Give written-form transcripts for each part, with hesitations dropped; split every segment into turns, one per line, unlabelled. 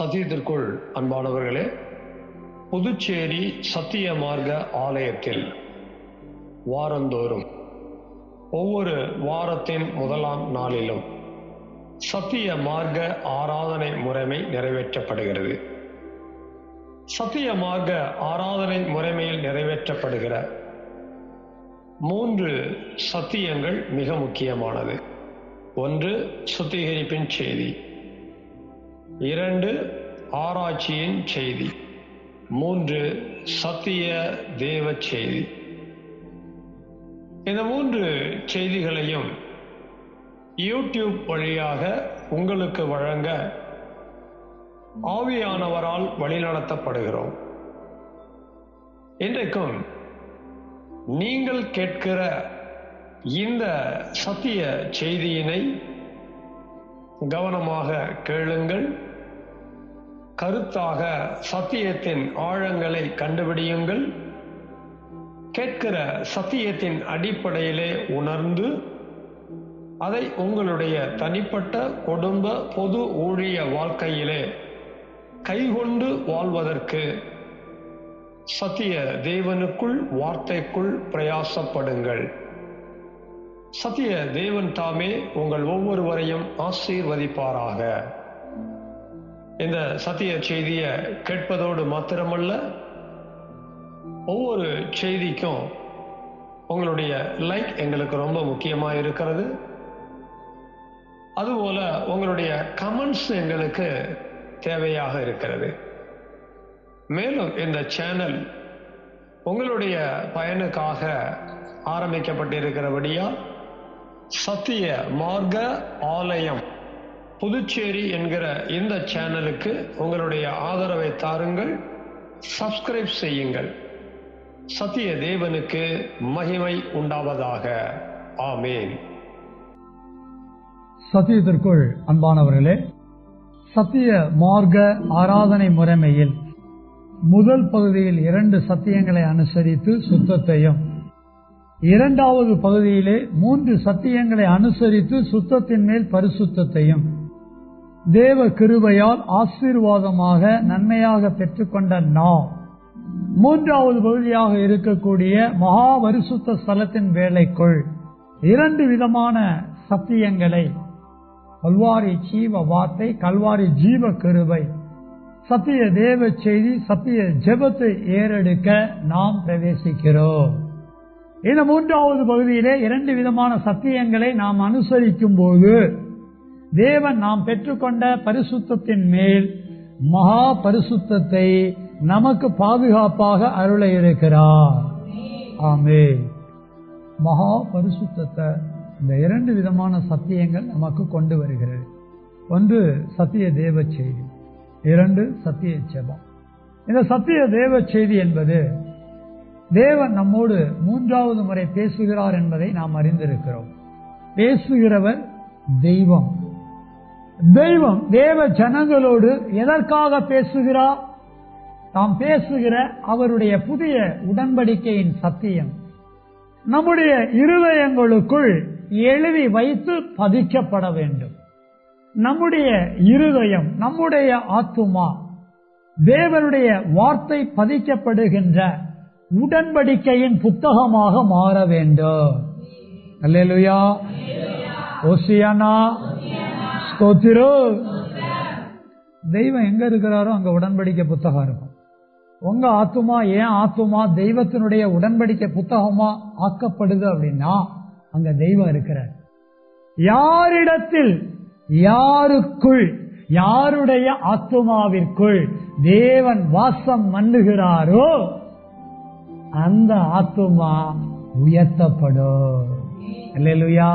சத்தியத்திற்குள் அன்பானவர்களே, புதுச்சேரி சத்திய மார்க்க ஆலயத்தில் வாரந்தோறும் ஒவ்வொரு வாரத்தின் முதலாம் நாளிலும் சத்திய மார்க்க ஆராதனை முறைமை நிறைவேற்றப்படுகிறது. சத்திய மார்க்க ஆராதனை முறைமையில் நிறைவேற்றப்படுகிற 3 சத்தியங்கள் மிக முக்கியமானது. 1, சுத்திகரிப்பின் செய்தி. 2, ஆராய்ச்சியின் செய்தி. 3, சத்திய தேவ செய்தி. இந்த 3 செய்திகளையும் யூடியூப் வழியாக உங்களுக்கு வழங்க ஆவியானவரால் வழிநடத்தப்படுகிறோம். இன்றைக்கும் நீங்கள் கேட்கிற இந்த சத்திய செய்தியினை கவனமாக கேளுங்கள். கருத்தாக சத்தியத்தின் ஆழங்களை கண்டுபிடியுங்கள். கேட்கிற சத்தியத்தின் அடிப்படையிலே உணர்ந்து அதை உங்களுடைய தனிப்பட்ட குடும்ப பொது ஊழிய வாழ்க்கையிலே கைகொண்டு வாழ்வதற்கு சத்திய தேவனுக்குள் வார்த்தைக்குள் பிரயாசப்படுங்கள். சத்திய தேவன் தாமே உங்கள் ஒவ்வொருவரையும் ஆசீர்வதிப்பாராக. இந்த சத்திய செய்தியை கேட்பதோடு மாத்திரமல்ல, ஒவ்வொரு செய்திக்கும் உங்களுடைய லைக் எங்களுக்கு ரொம்ப முக்கியமாக இருக்கிறது. அதுபோல உங்களுடைய கமெண்ட்ஸ் எங்களுக்கு தேவையாக இருக்கிறது. மேலும் இந்த சேனல் உங்களுடைய பயனுக்காக ஆரம்பிக்கப்பட்டிருக்கிறபடியால் சத்திய மார்க்க ஆலயம் புதுச்சேரி என்கிற இந்த சேனலுக்கு உங்களுடைய ஆதரவை தாருங்கள். சப்ஸ்கிரைப் செய்யுங்கள். சத்திய தேவனுக்கு மகிமை உண்டாவதாக. ஆமேன்.
சத்தியத்திற்குள் அன்பானவர்களே, சத்திய மார்க்க ஆராதனை முறைமையில் முதல் பகுதியில் 2 சத்தியங்களை அனுசரித்து சுத்தத்தையும், 2வது பகுதியிலே 3 சத்தியங்களை அனுசரித்து சுத்தத்தின் மேல் பரிசுத்தத்தையும் தேவ கிருபையால் ஆசீர்வாதமாக நன்மையாக பெற்றுக்கொண்ட நாம் 3வது பகுதியாக இருக்கக்கூடிய மகா பரிசுத்த ஸ்தலத்தின் வேலைக்குள் 2 விதமான சத்தியங்களை, கல்வாரி ஜீவ வார்த்தை, கல்வாரி ஜீவ கிருபை, சத்திய தேவ செய்தி, சத்திய ஜெபத்தை ஏறெடுக்க நாம் பிரவேசிக்கிறோம். இந்த 3வது பகுதியிலே 2 விதமான சத்தியங்களை நாம் அனுசரிக்கும் போது தேவன் நாம் பெற்றுக்கொண்ட பரிசுத்தத்தின் மேல் மகா பரிசுத்தத்தை நமக்கு பாதுகாப்பாக அருள இருக்கிறார். ஆமென். மகா பரிசுத்தத்தை இந்த 2 விதமான சத்தியங்கள் நமக்கு கொண்டு வருகிறது. 1 சத்திய தேவ செய்தி, 2 சத்திய ஜெபம். இந்த சத்திய தேவ செய்தி என்பது தேவன் நம்மோடு 3வது முறை பேசுகிறார் என்பதை நாம் அறிந்திருக்கிறோம். பேசுகிறவர் தெய்வம். தெய்வம் தேவ ஜனங்களோடு எதற்காக பேசுகிறார்? நாம் பேசுகிற அவருடைய புதிய உடன்படிக்கையின் சத்தியம் நம்முடைய இருதயங்களுக்குள் எழுதி வைத்து பதிக்கப்பட வேண்டும். நம்முடைய இருதயம், நம்முடைய ஆத்துமா தேவனுடைய வார்த்தை பதிக்கப்படுகின்ற உடன்படிக்கையின் புத்தகமாக மாற வேண்டும். அல்லேலூயா, ஓசியானா, ஸ்தோத்திரம். தெய்வம் எங்க இருக்கிறாரோ அங்க உடன்படிக்கை புத்தகம் இருக்கும். உங்க ஆத்துமா, ஏன் ஆத்துமா தெய்வத்தினுடைய உடன்படிக்கை புத்தகமா ஆக்கப்படுது அப்படின்னா அங்க தெய்வம் இருக்கிறார். யாரிடத்தில், யாருக்குள், யாருடைய ஆத்துமாவிற்குள் தேவன் வாசம் பண்ணுகிறாரோ அந்த ஆத்துமா உயர்த்தப்படும். அல்லேலூயா.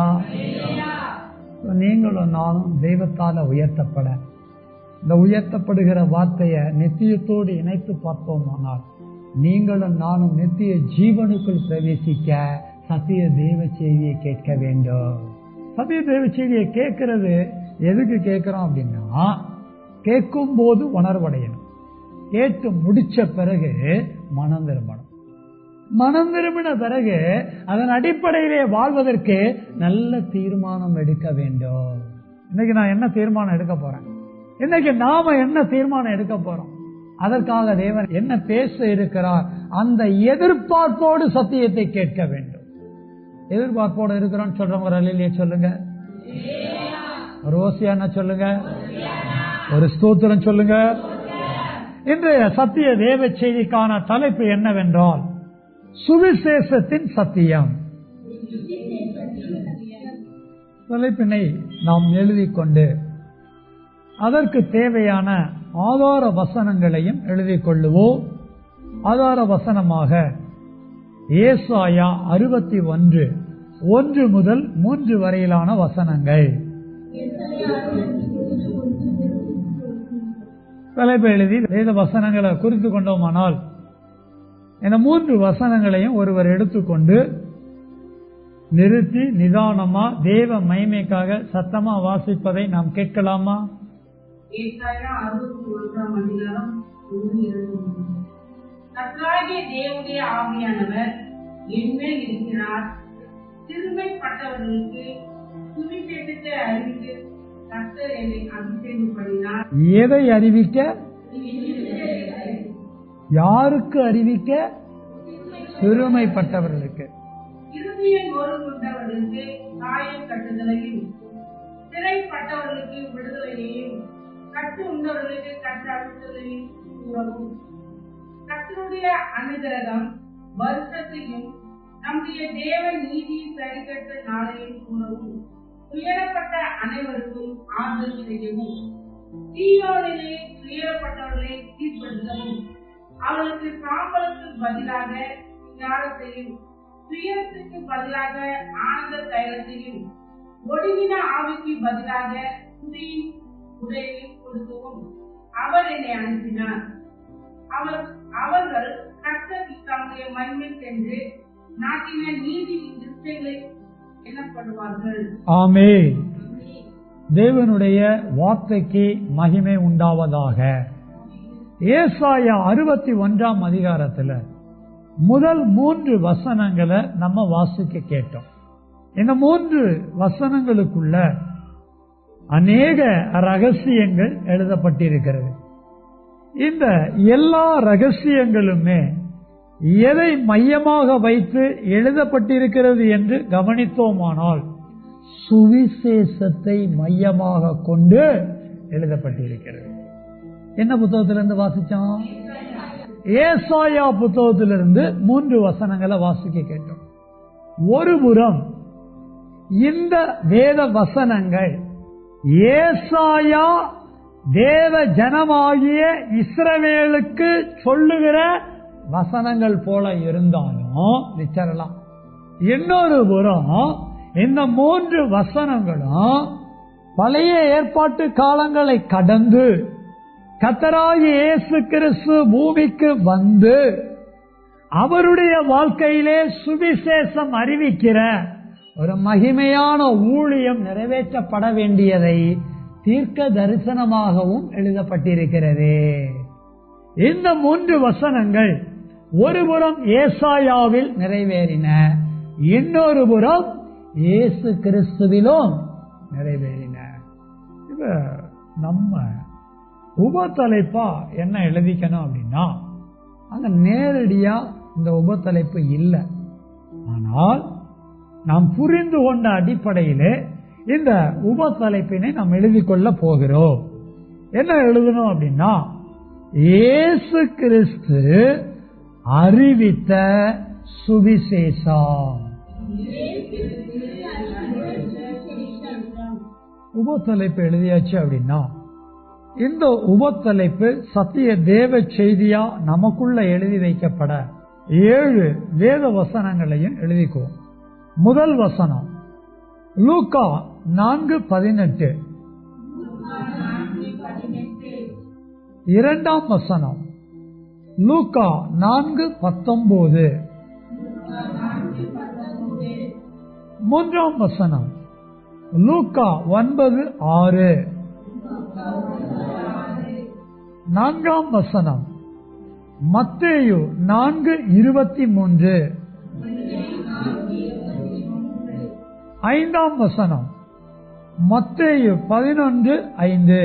நீங்களும் நானும் தெய்வத்தால உயர்த்தப்பட, இந்த உயர்த்தப்படுகிற வார்த்தையை நித்தியத்தோடு இணைத்து பார்த்தோமானால் நீங்களும் நானும் நித்திய ஜீவனுக்குள் பிரவேசிக்க சத்திய தேவ செய்தியை கேட்க வேண்டும். சத்திய தேவ செய்தியை கேட்கிறது எதுக்கு கேட்கிறோம் அப்படின்னா, கேட்கும் போது உணர்வடையணும். கேட்டு முடிச்ச பிறகு மனம் திரும்பணும். மனம் திரும்பின பிறகு அதன் அடிப்படையிலே வாழ்வதற்கு நல்ல தீர்மானம் எடுக்க வேண்டும். இன்னைக்கு நான் என்ன தீர்மானம் எடுக்க போறேன்? இன்னைக்கு நாம என்ன தீர்மானம் எடுக்க போறோம்? அதற்காக தேவன் என்ன பேச இருக்கிறார்? அந்த எதிர்பார்ப்போடு சத்தியத்தை கேட்க வேண்டும். எதிர்பார்ப்போடு இருக்கிறோம் சொல்றவங்க ஒரு அல்லேலூயா சொல்லுங்க, ஒரு ஓசியானா சொல்லுங்க, ஒரு ஸ்தோத்திரம் சொல்லுங்க. இன்றைய சத்திய தேவ செய்திக்கான தலைப்பு என்னவென்றால் சுவிசேஷத்தின் சத்தியம். தலைப்பினை நாம் எழுதிக் கொண்டு அதற்கு தேவையான ஆதார வசனங்களையும் எழுதிக் கொள்ளுவோம். ஆதார வசனமாக ஏசாயா 61:1 முதல் 3 வரையிலான வசனங்கள். தலைப்பு எழுதி வேத வசனங்களை குறித்து கொண்டோமானால் இந்த 3 வசனங்களையும் ஒருவர் எடுத்துக்கொண்டு நிறுத்தி நிதானமா தேவ மகிமைக்காக சத்தமா வாசிப்பதை நாம் கேட்கலாமா?
ஏசாயா 61 கர்த்தராகிய தேவனுடைய ஆவியானவர் என்மேல் இருக்கிறார். சிறுமைப்பட்டவர்களுக்கு சுவிசேஷத்தை அறிவித்து கர்த்தர் என்னை அபிஷேகம் பண்ணினார்.
எதை அறிவிக்க? யாருக்கு அறிவிக்க? சிறுமைப்பட்டவர்களுக்கு.
இருதயம் நொறுங்குண்டவர்களுக்கு காயம் கட்டுதலையும், சிறைப்பட்டவர்களுக்கு விடுதலையையும், கட்டு உண்டவர்களுக்கு கட்டளையும் கூறவும், கர்த்தருடைய அனுகிரகம் வருஷத்தையும் நம்முடைய தேவ நீதி சரிகட்ட நாளையும் கூறவும், துயரப்பட்ட அனைவருக்கும் ஆறுதல் செய்யவும், சீயோனிலே துயரப்பட்டவர்களை தீர்ப்படுத்தவும், அவர்களுக்கு சாம்பலுக்கு பதிலாக சிங்காரத்தையும், துயரத்துக்கு பதிலாக ஆனந்த தைலத்தையும், ஒடுங்கின ஆவிக்கு பதிலாக துதியின் உடையையும் கொடுக்கவும் அவர் என்னை அனுப்பினார். அவர்கள் கர்த்தருக்கு தம்முடைய மகிமை சென்று நாட்டின நீதி நிச்சயங்களை எண்ணப்படுவார்கள்.
ஆமென். தேவனுடைய வார்த்தைக்கு மகிமை உண்டாவதாக. ஏசாயா 61ஆம் அதிகாரத்துல முதல் 3 வசனங்களை நம்ம வாசிக்க கேட்டோம். இந்த 3 வசனங்களுக்குள்ள அநேக ரகசியங்கள் எழுதப்பட்டிருக்கிறது. இந்த எல்லா ரகசியங்களுமே எதை மையமாக வைத்து எழுதப்பட்டிருக்கிறது என்று கவனித்தோமானால் சுவிசேஷத்தை மையமாக கொண்டு எழுதப்பட்டிருக்கிறது. என்ன புத்தகத்திலிருந்து வாசிச்சோம்? ஏசாயா புத்தகத்திலிருந்து 3 வசனங்களை வாசிக்க கேட்டோம். ஒருபுறம் இந்த வேத வசனங்கள் ஏசாயா தேவ ஜனமாகிய இஸ்ரவேலுக்கு சொல்லுகிற வசனங்கள் போல இருந்தாலும் நிச்சரலாம். இன்னொரு புறம் இந்த 3 வசனங்களும் பழைய ஏற்பாட்டு காலங்களை கடந்து கர்த்தராகிய இயேசு கிறிஸ்து பூமிக்கு வந்து அவருடைய வாழ்க்கையிலே சுவிசேஷம் அறிவிக்கிற ஒரு மகிமையான ஊழியம் நிறைவேற்றப்பட வேண்டியதை தீர்க்க தரிசனமாகவும் எழுதப்பட்டிருக்கிறது. இந்த 3 வசனங்கள் ஒருபுறம் ஏசாயாவில் நிறைவேறின, இன்னொரு புறம் இயேசு கிறிஸ்துவிலும் நிறைவேறின. இப்ப நம்ம உபத்தலைப்பா என்ன எழுதிக்கணும் அப்படின்னா, அங்க நேரடியா இந்த உபத்தலைப்பு இல்லை. ஆனால் நாம் புரிந்து கொண்ட அடிப்படையிலே இந்த உபத்தலைப்பினை நாம் எழுதிக் கொள்ள போகிறோம். என்ன எழுதணும் அப்படின்னா, இயேசு கிறிஸ்து அறிவித்த சுவிசேஷம். உபத்தலைப்பு எழுதியாச்சு அப்படின்னா இந்த உபத்தலைப்பு சத்திய தேவ செய்தியா நமக்குள்ள எழுதி வைக்கப்பட 7 வேத வசனங்களையும் எழுதிக்குவோம். முதல் வசனம் லூக்கா 4:18. இரண்டாம் வசனம் லூக்கா 4:19. மூன்றாம் வசனம் லூக்கா 9:6. நான்காம் வசனம் மத்தேயு 4:23. ஐந்தாம் வசனம் மத்தேயு 11:5.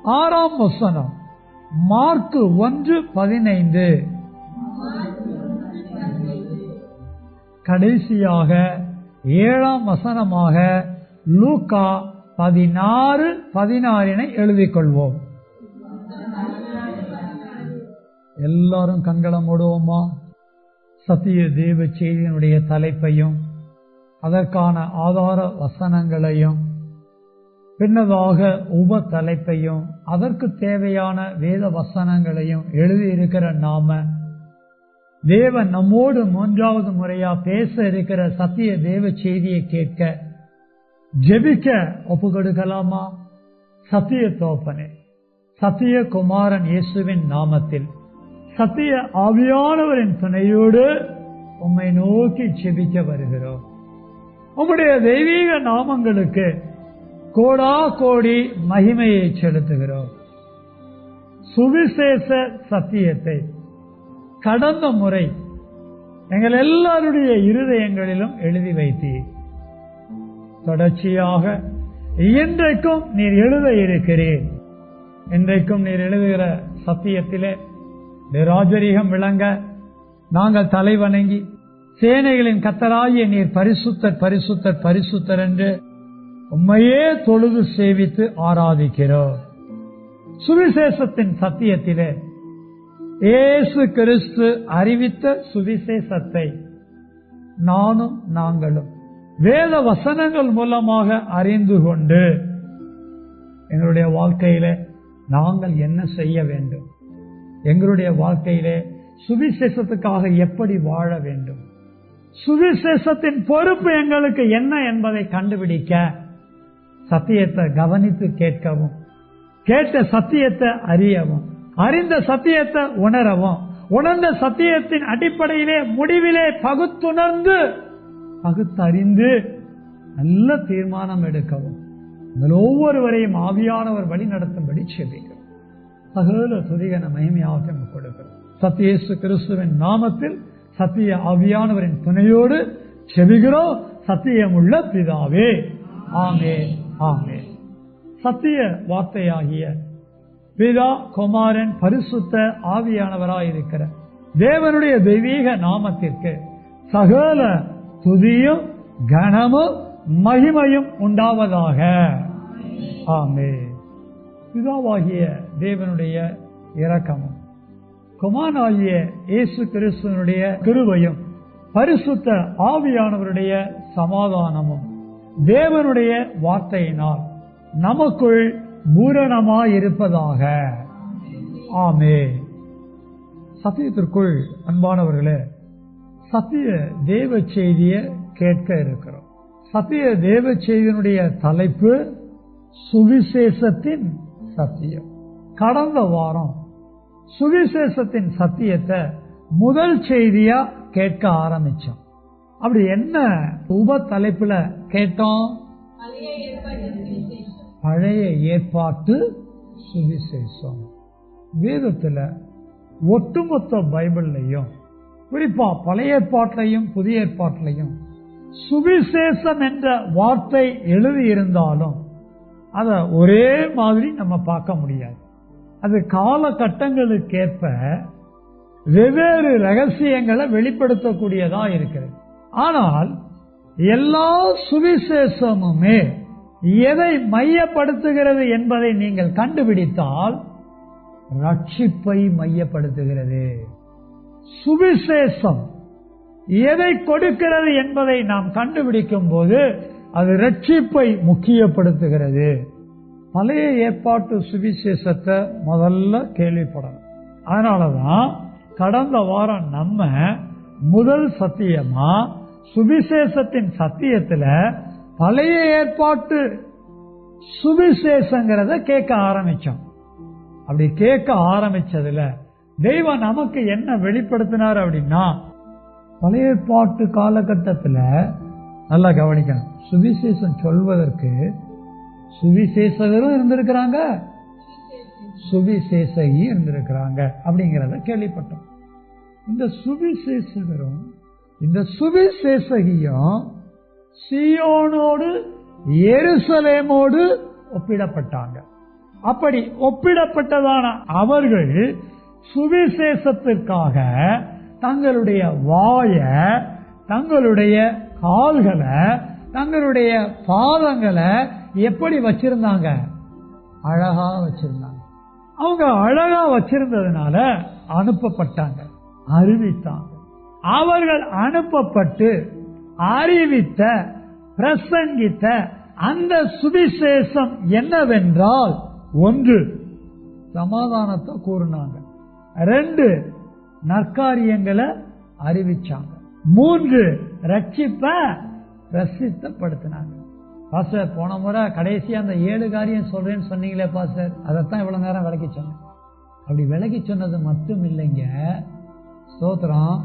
6ஆம் வசனம், மார்க் 1:15. கடைசியாக 7ஆம் வசனமாக லூக்கா 16:16 எழுதிக் கொள்வோம். எல்லாரும் கண்களை மூடுவோமா? சத்திய தேவ செய்தியினுடைய தலைப்பையும் அதற்கான ஆதார வசனங்களையும் பின்னதாக உப தலைப்பையும் அதற்கு தேவையான வேத வசனங்களையும் எழுதியிருக்கிற நாம தேவன் நம்மோடு 3வது முறையா பேச இருக்கிற சத்திய தேவ செய்தியை கேட்க ஜெபிக்க ஒப்பு கொடுக்கலாமா? சத்திய தோப்பனே, சத்திய குமாரன் இயேசுவின் நாமத்தில் சத்திய ஆவியானவரின் துணையோடு உம்மை நோக்கி ஜெபிக்க வருகிறோம். உம்முடைய தெய்வீக நாமங்களுக்கு கோடா கோடி மகிமையை செலுத்துகிறோம். சுவிசேஷ சத்தியத்தை கடந்த முறை எங்கள் எல்லாருடைய இருதயங்களிலும் எழுதி வைத்தீர். தொடர்ச்சியாக இன்றைக்கும் நீர் எழுத இருக்கிறீர். இன்றைக்கும் நீர் எழுதுகிற சத்தியத்திலே ராஜரீகம் விளங்க நாங்கள் தலைவணங்கி சேனைகளின் கர்த்தராகிய நீர் பரிசுத்தர் பரிசுத்தர் பரிசுத்தர் என்று உம்மையே தொழுது சேவித்து ஆராதிக்கிறோம். சுவிசேஷத்தின் சத்தியத்திலே இயேசு கிறிஸ்து அறிவித்த சுவிசேஷத்தை நானும் நாங்களும் வேத வசனங்கள் மூலமாக அறிந்து கொண்டு எங்களுடைய வாழ்க்கையிலே நாங்கள் என்ன செய்ய வேண்டும், எங்களுடைய வாழ்க்கையிலே சுவிசேஷத்துக்காக எப்படி வாழ வேண்டும், சுவிசேஷத்தின் பொறுப்பு எங்களுக்கு என்ன என்பதை கண்டுபிடிக்க சத்தியத்தை கவனித்து கேட்கவும், கேட்ட சத்தியத்தை அறியவும், அறிந்த சத்தியத்தை உணரவும், உணர்ந்த சத்தியத்தின் அடிப்படையிலே முடிவிலே பகுத்துணர்ந்து பகுத்தறிந்து நல்ல தீர்மானம் எடுக்கவும் ஒவ்வொருவரையும் ஆவியானவர் வழி நடத்தும்படி செபிக்கிறோம். சகல துதிகன மகிமையாக கொடுக்கிறோம். சத்திய இயேசு கிறிஸ்துவின் நாமத்தில் சத்திய ஆவியானவரின் துணையோடு செபிக்கிறோம். சத்தியமுள்ள பிதாவே, ஆமென் ஆமென். சத்திய வார்த்தையாகிய பிதா குமாரன் பரிசுத்த ஆவியானவராயிருக்கிற தேவனுடைய தெய்வீக நாமத்திற்கு சகல துதியும் கனமும் மகிமையும் உண்டாவதாக. ஆமென். பிதாவாகிய தேவனுடைய இரக்கமும் குமாரனாகிய இயேசு கிறிஸ்துவினுடைய கிருபையும் பரிசுத்த ஆவியானவருடைய சமாதானமும் தேவனுடைய வார்த்தையினால் நமக்குள் பூரணமாயிருப்பதாக. ஆமென். சத்தியத்திற்குள் அன்பானவர்களே, சத்திய தேவ செய்தியை கேட்க இருக்கிறோம். சத்திய தேவ செய்தியினுடைய தலைப்பு சுவிசேஷத்தின் சத்தியம். கடந்த வாரம் சுவிசேஷத்தின் சத்தியத்தை முதல் செய்தியா கேட்க ஆரம்பிச்சோம். அப்படி என்ன உப தலைப்புல கேட்டோம்? பழைய ஏற்பாட்டு சுவிசேஷம். வேதத்துல ஒட்டுமொத்த பைபிள்லையும் குறிப்பா பழைய ஏற்பாட்டிலையும் புதிய ஏற்பாட்டிலையும் சுவிசேஷம் என்ற வார்த்தை எழுதியிருந்தாலும் அத ஒரே மாதிரி நம்ம பார்க்க முடியாது. அது காலகட்டங்களுக்கேற்ப வெவ்வேறு ரகசியங்களை வெளிப்படுத்தக்கூடியதா இருக்கிறது. ஆனால் எல்லா சுவிசேஷமுமே எதை மையப்படுத்துகிறது என்பதை நீங்கள் கண்டுபிடித்தால் ரட்சிப்பை மையப்படுத்துகிறது. சுவிசேஷம் எதை கொடுக்கிறது என்பதை நாம் கண்டுபிடிக்கும் போது அது ரட்சிப்பை முக்கியப்படுத்துகிறது. பழைய ஏற்பாட்டு சுவிசேஷத்தை முதல்ல கேள்விப்படணும். அதனாலதான் கடந்த வாரம் நம்ம முதல் சத்தியமா சுவிசேஷத்தின் சத்தியத்துல பழைய ஏற்பாட்டு சுவிசேஷங்கிறத கேட்க ஆரம்பிச்சோம். அப்படி கேட்க ஆரம்பிச்சதுல தெய்வம் நமக்கு என்ன வெளிப்படுத்தினார் அப்படின்னா, பழைய ஏற்பாட்டு காலகட்டத்தில் நல்லா கவனிக்கணும். சுவிசேஷம் சொல்வதற்கு சுவிசேஷகரும் இருந்திருக்கிறாங்க, சுவிசேஷகி இருந்திருக்கிறாங்க அப்படிங்கிறத கேள்விப்பட்டோம். இந்த சுவிசேஷகரும் இந்த சுவிசேஷகியும் சீயோனோடு எருசலேமோடு ஒப்பிடப்பட்டாங்க. அப்படி ஒப்பிடப்பட்டதான அவர்கள் சுவிசேஷத்திற்காக தங்களுடைய வாய, தங்களுடைய கால்களை, தங்களுடைய பாதங்களை எப்படி வச்சிருந்தாங்க? அழகா வச்சிருந்தாங்க. அவங்க அழகா வச்சிருந்ததுனால அனுப்பப்பட்டாங்க, அறிவித்தாங்க. அவர்கள் அனுப்பப்பட்டு அறிவித்த, பிரசங்கித்த அந்த சுவிசேஷம் என்னவென்றால், 1 சமாதானத்தை கூறினாங்க, 2 நற்காரியங்களை அறிவிச்சாங்க, 3 ரட்சிப்பை பிரசித்தப்படுத்தினாங்க. பாஸ்டர், போன முறை கடைசியா அந்த 7 காரியம் சொல்றேன்னு சொன்னீங்களே பாஸ்டர், அதைத்தான் இவ்வளவு நேரம் விளக்கி சொன்னேன். அப்படி விளக்கி சொன்னது மட்டும் இல்லைங்க, ஸ்தோத்திரம்.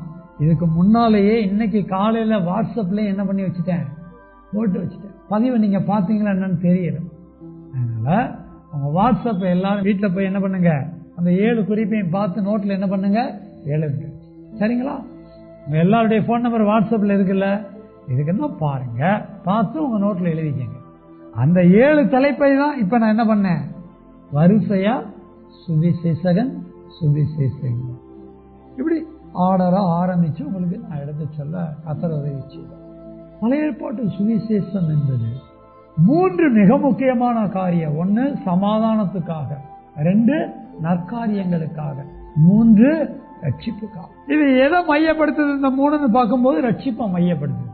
இதுக்கு முன்னாலேயே இன்னைக்கு காலையில வாட்ஸ்அப்ல என்ன பண்ணி வச்சுட்டேன், போட்டு வச்சுட்டேன். பதிவை நீங்க பாத்தீங்களா என்னன்னு தெரியல. அதனால உங்க வாட்ஸ்அப் எல்லாரும் வீட்டுல போய் என்ன பண்ணுங்க, அந்த 7 குறிப்பையும் பார்த்து நோட்ல என்ன பண்ணுங்க, எழுதுங்க. சரிங்களா? உங்க எல்லாருடைய போன் நம்பர் வாட்ஸ்அப்ல இருக்குல்ல, இதுக்குன்னா பாருங்க, பார்த்து உங்க நோட்ல எழுதிக்கங்க. அந்த 7 தலைப்பை தான் இப்ப நான் என்ன பண்ணேன், வரிசையா சுவிசேஷகன், சுவிசேஷகன், இப்படி ஆர்டரா ஆரம்பிச்சு உங்களுக்கு நான் எடுத்து சொல்ல கர்த்தர் உதவி செய்தார். பழைய ஏற்பாட்டு சுவிசேஷம் என்பது 3 மிக முக்கியமான காரியம். 1 சமாதானத்துக்காக, 2 நற்காரியங்களுக்காக, 3 ரட்சிப்புக்காக. இது எதை மையப்படுத்துது? இந்த 3 பார்க்கும்போது ரட்சிப்பை மையப்படுத்துது.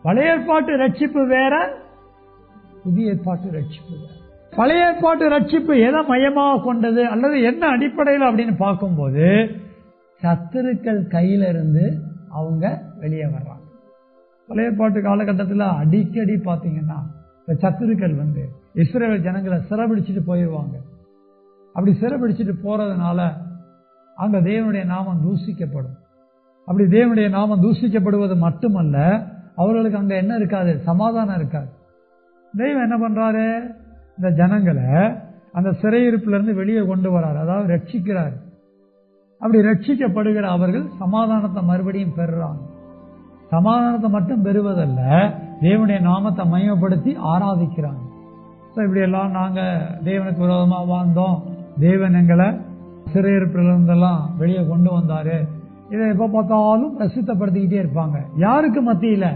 பழைய ஏற்பாட்டு ரட்சிப்பு வேற, புதிய ஏற்பாட்டு ரட்சிப்பு வேற. பழைய ஏற்பாட்டு ரட்சிப்பு எதை மையமாக கொண்டது அல்லது என்ன அடிப்படையில் அப்படின்னு பார்க்கும்போது, சத்துருக்கள் கையில இருந்து அவங்க வெளியே வர்றாங்க. பழைய ஏற்பாட்டு காலகட்டத்தில் அடிக்கடி பார்த்தீங்கன்னா இந்த சத்துருக்கள் இஸ்ரவேல் ஜனங்களை சிறைபிடிச்சிட்டு போயிடுவாங்க. அப்படி சிறைபிடிச்சிட்டு போறதுனால அங்க தேவனுடைய நாமம் தூஷிக்கப்படும். அப்படி தேவனுடைய நாமம் தூஷிக்கப்படுவது மட்டுமல்ல, அவர்களுக்கு அங்க என்ன இருக்காது, சமாதானம் இருக்காது. தெய்வம் என்ன பண்றாரு, இந்த ஜனங்களை அந்த சிறையிருப்பிலிருந்து வெளியே கொண்டு வராரு, அதாவது ரட்சிக்கிறார். அப்படி ரட்சிக்கப்படுகிற அவர்கள் சமாதானத்தை மறுபடியும் பெறுறாங்க. சமாதானத்தை மட்டும் பெறுவதல்ல, தேவனுடைய நாமத்தை மையப்படுத்தி ஆராதிக்கிறாங்க. இப்படி எல்லாம் நாங்க தேவனுக்கு விரோதமா வாழ்ந்தோம், தேவன் எங்களை சிறையிருப்பிலிருந்தெல்லாம் வெளியே கொண்டு வந்தாரு, இதை எப்ப பார்த்தாலும் பிரசித்தப்படுத்திக்கிட்டே இருப்பாங்க. யாருக்கு மத்தியில?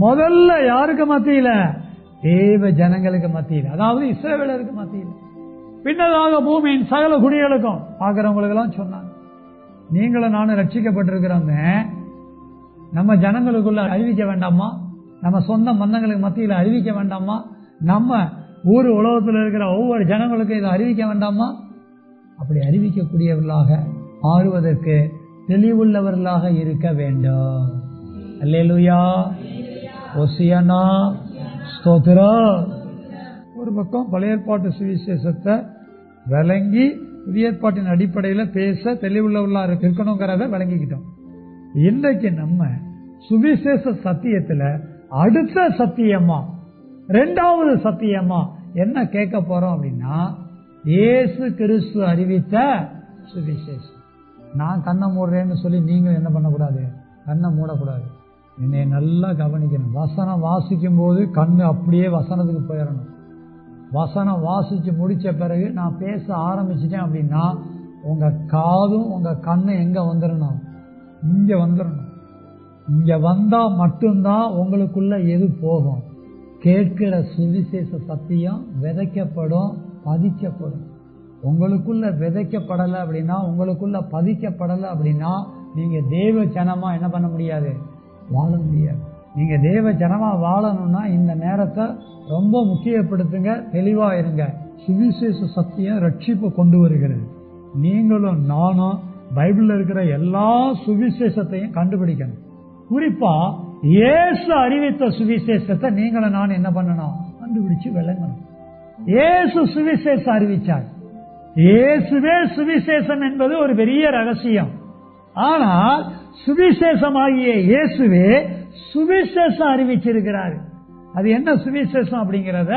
முதல்ல யாருக்கு மத்தியில? தேவ ஜனங்களுக்கு மத்தியில், அதாவது இஸ்ரவேலருக்கு மத்தியில். பின்னதாக பூமியின் சகல குடிகளுக்கும் பார்க்கிறவங்களுக்கு எல்லாம் சொன்னாங்க, நீங்களும் நானும் ரட்சிக்கப்பட்டிருக்கிறோமே, நம்ம ஜனங்களுக்குள்ள அறிவிக்க வேண்டாமா? நம்ம சொந்த மந்தங்களுக்கு மத்தியில் அறிவிக்க வேண்டாமா? நம்ம ஊர் உலகத்தில் இருக்கிற ஒவ்வொரு ஜனங்களுக்கும் இதை அறிவிக்க வேண்டாமா? அப்படி அறிவிக்கக்கூடியவர்களாக மாறுவதற்கு தெளிவுள்ளவர்களாக இருக்க வேண்டும். அல்லேலூயா, ஓசியானா, ஸ்தோத்திரம். ஒரு பக்கம் பழைய ஏற்பாட்டு சுவிசேஷத்தை விளங்கி புதிய ஏற்பாட்டின் அடிப்படையில் பேச தெளிவுள்ளவர்களாக இருக்கணுங்கிறத விளங்கிக்கிட்டோம். இன்றைக்கு நம்ம சுவிசேஷ சத்தியத்துல அடுத்த சத்தியமா, 2வது சத்தியமா என்ன கேட்க போறோம் அப்படின்னா, இயேசு கிறிஸ்து அறிவித்த சுவிசேஷம். நான் கண்ணை மூடுறேன்னு சொல்லி நீங்க என்ன பண்ணக்கூடாது, கண்ணை மூடக்கூடாது. என்னை நல்லா கவனிக்கணும். வசனம் வாசிக்கும் போது கண்ணு அப்படியே வசனத்துக்கு போயிடணும். வசனம் வாசிச்சு முடிச்ச பிறகு நான் பேச ஆரம்பிச்சிட்டேன் அப்படின்னா உங்க காதும் உங்க கண்ணு எங்க வந்துடணும், இங்க வந்துடணும். இங்க வந்தா மட்டும்தான் உங்களுக்குள்ள எது போகும், கேட்கிற சுவிசேஷ சத்தியம் விதைக்கப்படும், பதிக்கப்படும். உங்களுக்குள்ள விதைக்கப்படலை அப்படின்னா, உங்களுக்குள்ள பதிக்கப்படலை அப்படின்னா நீங்க தேவ ஜனமா என்ன பண்ண முடியாது, வாழ முடியாது. நீங்க தேவ ஜனமா வாழணும்னா இந்த நேரத்தை ரொம்ப முக்கியப்படுத்துங்க, தெளிவா இருங்க. சுவிசேஷ சத்தியம் ரட்சிப்பை கொண்டு வருகிறது. நீங்களும் நானும் பைபிள்ல இருக்கிற எல்லா சுவிசேஷத்தையும் கண்டுபிடிக்கணும். குறிப்பா இயேசு அறிவித்த சுவிசேஷத்தை நீங்களும் நான் என்ன பண்ணணும், கண்டுபிடிச்சு விளங்கணும். இயேசு சுவிசேஷம் அறிவிச்சார். இயேசுவே சுவிசேஷம் என்பது ஒரு பெரிய ரகசியம். ஆனால் சுவிசேஷமாகிய இயேசுவே சுவிசேஷம் அறிவிச்சிருக்கிறார். அது என்ன சுவிசேஷம் அப்படிங்கிறத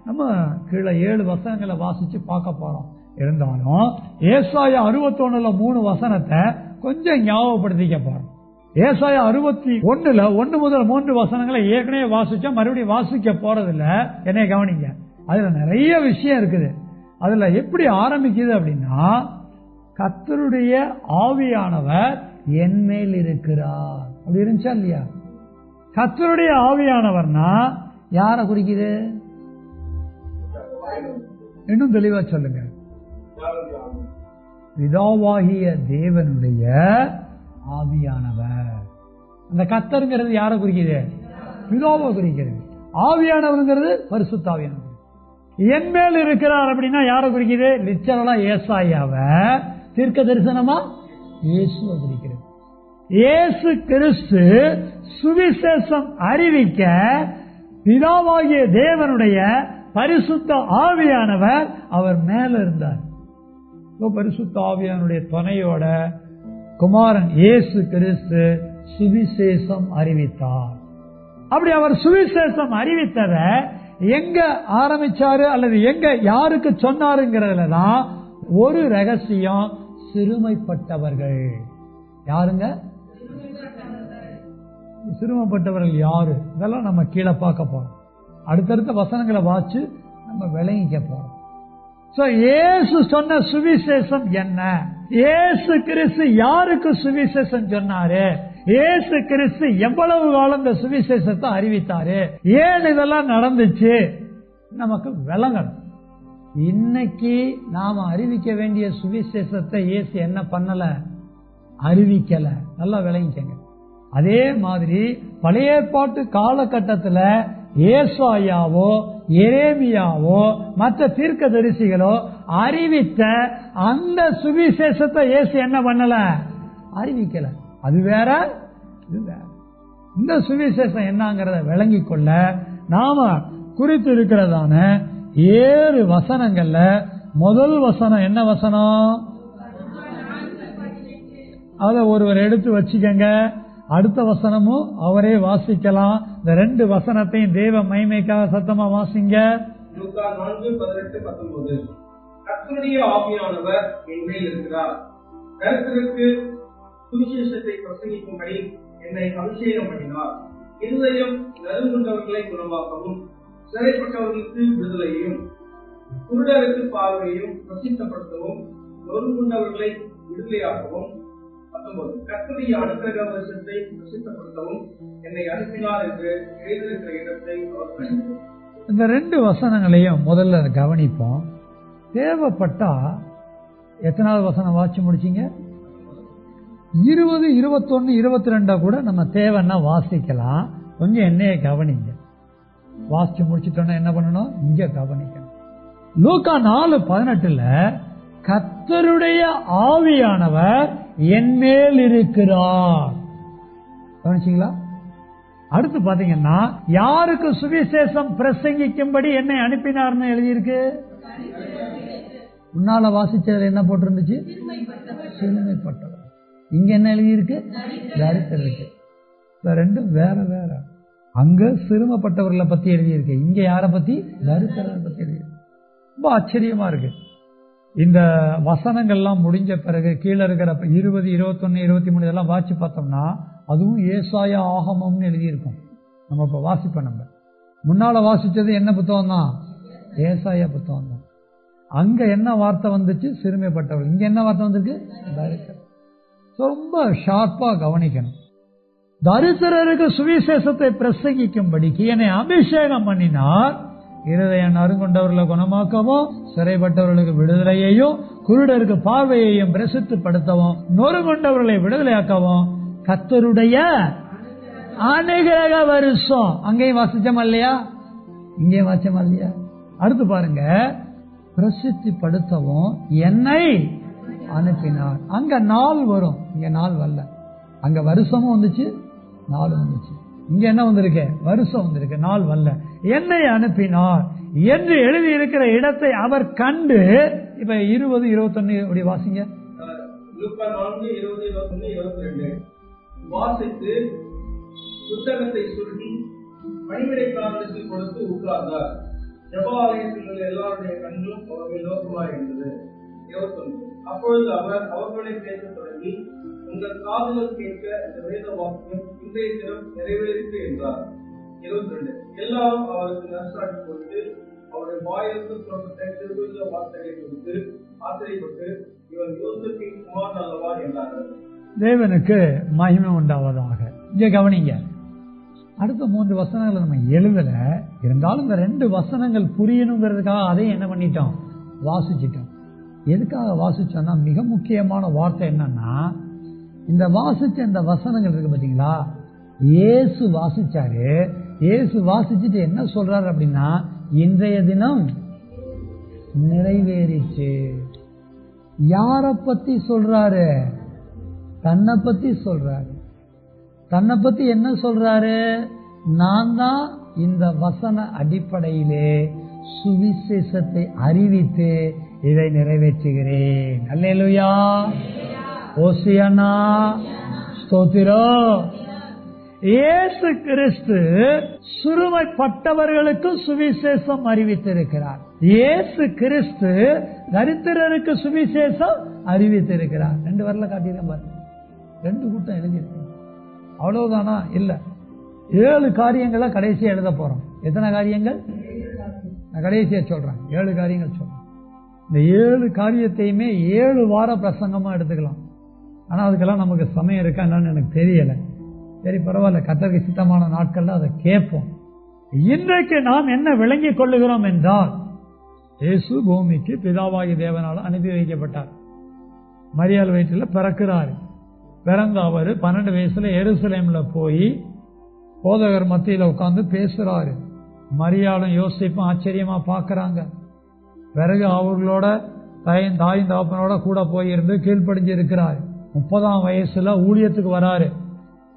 நம்ம கீழே 7 வசனங்களை வாசிச்சு பார்க்க போறோம். இருந்தாலும் ஏசாயா 61 3 வசனத்தை கொஞ்சம் ஞாபகப்படுத்திக்க போறோம். ஏசாயா 61 1 முதல் 3 வசனங்களை ஏற்கனவே வாசிச்சா, மறுபடியும் வாசிக்க போறதில்ல. என்னைய கவனிங்க, அதுல நிறைய விஷயம் இருக்குது. அதுல எப்படி ஆரம்பிக்குது அப்படின்னா, கர்த்தருடைய ஆவியானவர் என் மேல் இருக்கிறார். அப்படி இருந்துச்சா இல்லையா? கர்த்தருடைய ஆவியானவர்னா யார குறிக்குது? இன்னும் தெளிவா சொல்லுங்க. பிதாவாகிய தேவனுடைய ஆவியானவர். அந்த கர்த்தருங்கிறது யார குறிக்குது? பிதாவை குறிக்கிறது. ஆவியானவருங்கிறது பரிசுத்த ஆவியானவர். என் மேல் இருக்கிறார் அப்படின்னா யார குறிக்குது? லிட்டரலா ஏசாயாவை, தீர்க்க தரிசனமா இயேசுவை குறிக்கிறது. இயேசு கிறிஸ்து சுவிசேஷம் அறிவிக்க பிதாவாகிய தேவனுடைய பரிசுத்த ஆவியானவர் அவர் மேல இருந்தார். பரிசுத்த ஆவியானுடைய துணையோட குமாரன் இயேசு கிறிஸ்து சுவிசேஷம் அறிவித்தார். அப்படி அவர் சுவிசேஷம் அறிவித்தத எங்க ஆரம்பிச்சாரு அல்லது எங்க யாருக்கு சொன்னாருங்கிறதுலதான் ஒரு ரகசியம். சிறுமைப்பட்டவர்கள். யாருங்க சிறுமைப்பட்டவர்கள்? யாரு? இதெல்லாம் நம்ம கீழே பார்க்க போறோம். அடுத்தடுத்த வசனங்களை வாச்சு நம்ம விளங்கிக்க போறோம். இயேசு சொன்ன சுவிசேஷம் என்ன? இயேசு கிறிஸ்து யாருக்கு சுவிசேஷம் சொன்னாரு? இயேசு கிறிஸ்து எவ்வளவு காலம் இந்த சுவிசேஷத்தை அறிவித்தாரு? ஏன் இதெல்லாம் நடந்துச்சு? நமக்கு விளங்கணும். இன்னைக்கு நாம அறிவிக்க வேண்டிய சுவிசேஷத்தை இயேசு என்ன பண்ணல? அறிவிக்கல. நல்லா விளங்கிக்கங்க. அதே மாதிரி பழைய ஏற்பாட்டு காலகட்டத்தில் ஏசாயாவோ எரேமியாவோ மற்ற தீர்க்கதரிசிகளோ அறிவித்த அந்த சுவிசேஷத்தை இயேசு என்ன பண்ணல? அறிவிக்கல. அது வேற, இது வேற. இந்த சுவிசேஷம் என்னங்கிறத விளங்கிக் கொள்ள நாம குறித்து இருக்கிறதான 7 வசனங்கள்ல முதல் வசனம் என்ன வசனம்? அத ஒருவர் எடுத்து வச்சுக்கங்க. அடுத்த வசனமும் அவரே வாசிக்கலாம். இந்த 2 வசனத்தையும் தேவ மகிமைக்காக சத்தமா வாசிங்க.
லூக்கா 4:18-19. கர்த்தருடைய ஆவியானவர் என் மேல் இருக்கிறார், கர்த்தருக்கு சுவிசேஷத்தை பிரசங்கிக்கும்படி என்னை அபிஷேகம் பண்ணினார். இருதயம் நறுங்குண்டவர்களை குணமாக்கவும், சிறைப்பட்டவர்களுக்கு விடுதலையையும், குருடருக்கு பார்வையையும் பிரசித்தப்படுத்தவும், நொறுங்குண்டவர்களை விடுதலையாகவும், கர்த்தருடைய அனுக்கிரக வருஷத்தை பிரசித்தப்படுத்தவும் என்னை அனுப்பினார் என்று எழுதியிருக்கிற இடத்தை அவர் கண்டார்.
இந்த 2 வசனங்களையும் முதல்ல கவனிப்போம். தேவைப்பட்டா எத்தனாவது வசனம் வாசி முடிச்சீங்க? 20, 21, 22 கூட நம்ம தேவைன்னா வாசிக்கலாம். கொஞ்சம் என்னைய கவனிங்க. வாசிச்சு முடிச்சுட்டோம்னா என்ன பண்ணணும்? இங்க கவனிக்கணும். லூக்கா 4:18 கர்த்தருடைய ஆவியானவர் என் மேல் இருக்கிறார். கவனிச்சீங்களா? அடுத்து பாத்தீங்கன்னா யாருக்கு சுவிசேஷம் பிரசங்கிக்கும்படி என்னை அனுப்பினார்னு எழுதியிருக்கு. முன்னால வாசிச்சதுல என்ன போட்டிருந்துச்சு? சிறுமைப்பட்டவர். இங்க என்ன எழுதியிருக்கு? தரித்திரருக்கு. ரெண்டும் வேற வேற. அங்க சிறுமைப்பட்டவர்களை பத்தி எழுதியிருக்கு, இங்க யார பத்தி? தரித்திரரை பத்தி எழுதியிருக்கு. ரொம்ப ஆச்சரியமா இருக்கு. இந்த வசனங்கள்லாம் முடிஞ்ச பிறகு கீழே இருக்கிற 20, 21, 23 இதெல்லாம் வாசி பார்த்தோம்னா அதுவும் ஏசாயா ஆகமம்னு எழுதியிருக்கும். நம்ம இப்ப வாசிப்போம். நம்ம முன்னால வாசிச்சது என்ன புத்தகம் தான்? ஏசாயா புத்தகம் தான். அங்க என்ன வார்த்தை வந்துச்சு? சிறுமைப்பட்டவர்கள். இங்க என்ன வார்த்தை வந்திருக்கு? தரித்திரர். ரொம்ப ஷார்ப்பா கவனிக்கணும். தரித்திரருக்கு சுவிசேஷத்தை பிரசங்கிக்கும்படிக்கு என்னை அபிஷேகம் பண்ணினார். இருதயம் நறுங்குண்டவர்களை குணமாக்கவும், சிறைப்பட்டவர்களுக்கு விடுதலையையும், குருடருக்கு பார்வையையும் பிரசித்தப்படுத்தவும், நொறுங்குண்டவர்களை விடுதலையாக்கவும் கர்த்தருடைய அனுக்கிரக வருஷம். அங்கேயும் வாசிச்சோமா இல்லையா? இங்கேயும் வாசிச்சோமா இல்லையா? அடுத்து பாருங்க, பிரசித்திப்படுத்தவும் என்னை அனுப்பினார். அங்க நாள் வரும், இங்க நாள் வரல. அங்க வருஷமும் வந்துச்சு, நாளும் வந்துச்சு. இங்க என்ன வந்திருக்கு? வருஷம் வந்திருக்கு, நாள் வரல. என்னை அனுப்பினார் என்று எழுதி இருக்கிற இடத்தை அவர் கண்டு. இப்ப 20, 21 அப்படி வாசிங்க.
லூக்கா 4:20, 21, 22 வாசித்து புத்தகத்தை சுருட்டி பணிவிடைக்காரனுக்கு கொடுத்து உட்கார்ந்தார். ஜெபாலயத்தில் உள்ள எல்லாருடைய கண்களும் அவர்கள் நோக்கமாக இருந்தது. 21 அப்பொழுது அவர் அவர்களை பேசத் தொடங்கி, உங்கள் காதுகள் கேட்க இந்த வேத வாக்கியம் இன்றைய தினம் நிறைவேறிற்று என்றார். 22 எல்லாரும் அவருக்கு நற்சாட்சி கொடுத்து அவருடைய வாயிலிருந்து புறப்பட்ட திருவிழா வார்த்தைகளை குறித்து ஆச்சரியப்பட்டு இவன் யோசேப்பின் குமாரன் அல்லவா என்றார்கள்.
தேவனுக்கு மகிமை உண்டாவதாக. இங்க கவனிங்க, அடுத்த 3 வசனங்களை நம்ம எழுதல, இருந்தாலும் இந்த 2 வசனங்கள் புரியணுங்கிறதுக்காக அதையும் என்ன பண்ணிட்டோம், வாசிச்சிட்டோம். எதுக்காக வாசிச்சோம்னா, மிக முக்கியமான வார்த்தை என்னன்னா, இந்த வாசிச்ச இந்த வசனங்கள் இருக்கு பாத்தீங்களா, இயேசு வாசிச்சாரு. இயேசு வாசிச்சுட்டு என்ன சொல்றாரு அப்படின்னா, இன்றைய தினம் நிறைவேறிச்சு. யார பத்தி சொல்றாரு? தன்னை பத்தி சொல்றாரு. தன்னை பத்தி என்ன சொல்றாரு? நான் தான் இந்த வசன அடிப்படையிலே சுவிசேஷத்தை அறிவித்து இதை நிறைவேற்றுகிறேன். அல்லேலூயா, ஓசியானா, ஸ்தோத்திரம். இயேசு கிறிஸ்து சிறுமைப்பட்டவர்களுக்கு சுவிசேஷம் அறிவித்திருக்கிறார். இயேசு கிறிஸ்து தரித்திரருக்கு சுவிசேஷம் அறிவித்திருக்கிறார். 2 வரல காட்டியிருக்கேன் பாருங்க, 2 கூட்டம் எழுதியிருக்கு. அவ்வளவுதானா? இல்ல, 7 காரியங்களை கடைசியா எழுத போறோம். எத்தனை காரியங்கள்? நான் கடைசியா சொல்றேன், 7 காரியங்கள் சொல்றேன். இந்த 7 காரியத்தையுமே 7 வார பிரசங்கமா எடுத்துக்கலாம். ஆனா அதுக்கெல்லாம் நமக்கு சமயம் இருக்கா என்னன்னு எனக்கு தெரியல. சரி, பரவாயில்ல, கர்த்தருக்கு சித்தமான நாட்கள்ல அதை கேட்போம். இன்றைக்கு நாம் என்ன விளங்கிக் கொள்ளுகிறோம் என்றால், இயேசு பூமிக்கு பிதாவாகி தேவனால அனுப்பி வைக்கப்பட்டார். மரியாள் வயிற்றில் பிறக்கிறாரு. பிறந்த அவர் 12 வயசுல எருசலேம்ல போய் போதகர் மத்தியில உட்கார்ந்து பேசுறாரு. மரியாளும் யோசிப்பும் ஆச்சரியமா பாக்குறாங்க. பிறகு அவர்களோட தாயும் தகப்பனோட கூட போயிருந்து கீழ்ப்படிஞ்சு இருக்கிறாரு. 30ஆம் வயசுல ஊழியத்துக்கு வராரு.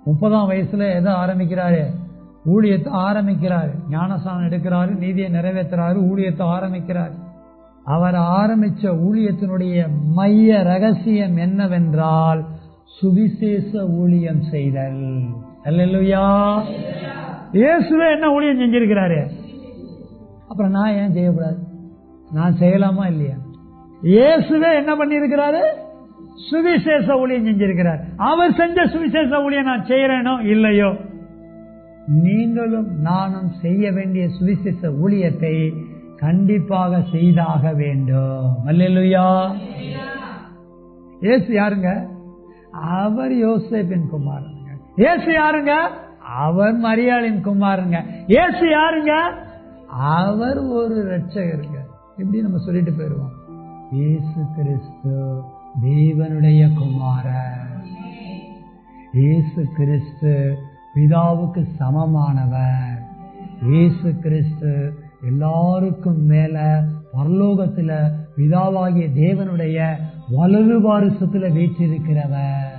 30ஆம் வயசுல எதை ஆரம்பிக்கிறாரு? ஊழியத்தை ஆரம்பிக்கிறாரு. ஞானஸ்நானம் எடுக்கிறாரு, நீதியை நிறைவேற்றுறாரு, ஊழியத்தை ஆரம்பிக்கிறாரு. அவர் ஆரம்பிச்ச ஊழியத்தினுடைய மைய ரகசியம் என்னவென்றால், சுவிசேஷ ஊழியம் செய்தல். அல்லேலூயா. இயேசுவே என்ன ஊழியம் செஞ்சிருக்கிறாரு? அப்புறம் நான் ஏன் செய்யக்கூடாது? நான் செய்யலாமா இல்லையா? இயேசுவே என்ன பண்ணிருக்கிறாரு? சுவிசேஷ ஊழியம் செஞ்சிருக்கிறார். அவர் செஞ்ச சுவிசேஷ ஊழியம் நான் செய்யறேனோ இல்லையோ, நீங்களும் நானும் செய்ய வேண்டிய சுவிசேஷ ஊழியத்தை கண்டிப்பாக செய்தாக வேண்டும். அல்லேலூயா. இயேசு யாருங்க? அவர் யோசேப்பின் குமாரனுங்க. இயேசு யாருங்க? அவர் மரியாளின் குமாரங்க. இயேசு யாருங்க? அவர் ஒரு இரட்சகருங்க. இப்படி நம்ம சொல்லிட்டு போயிருவோம். இயேசு கிறிஸ்து தேவனுடைய குமாரன். இயேசு கிறிஸ்து பிதாவுக்கு சமமானவர். இயேசு கிறிஸ்து எல்லாருக்கும் மேல பரலோகத்துல பிதாவாகிய தேவனுடைய வலது பாரிசத்துல வீற்றிருக்கிறவர்.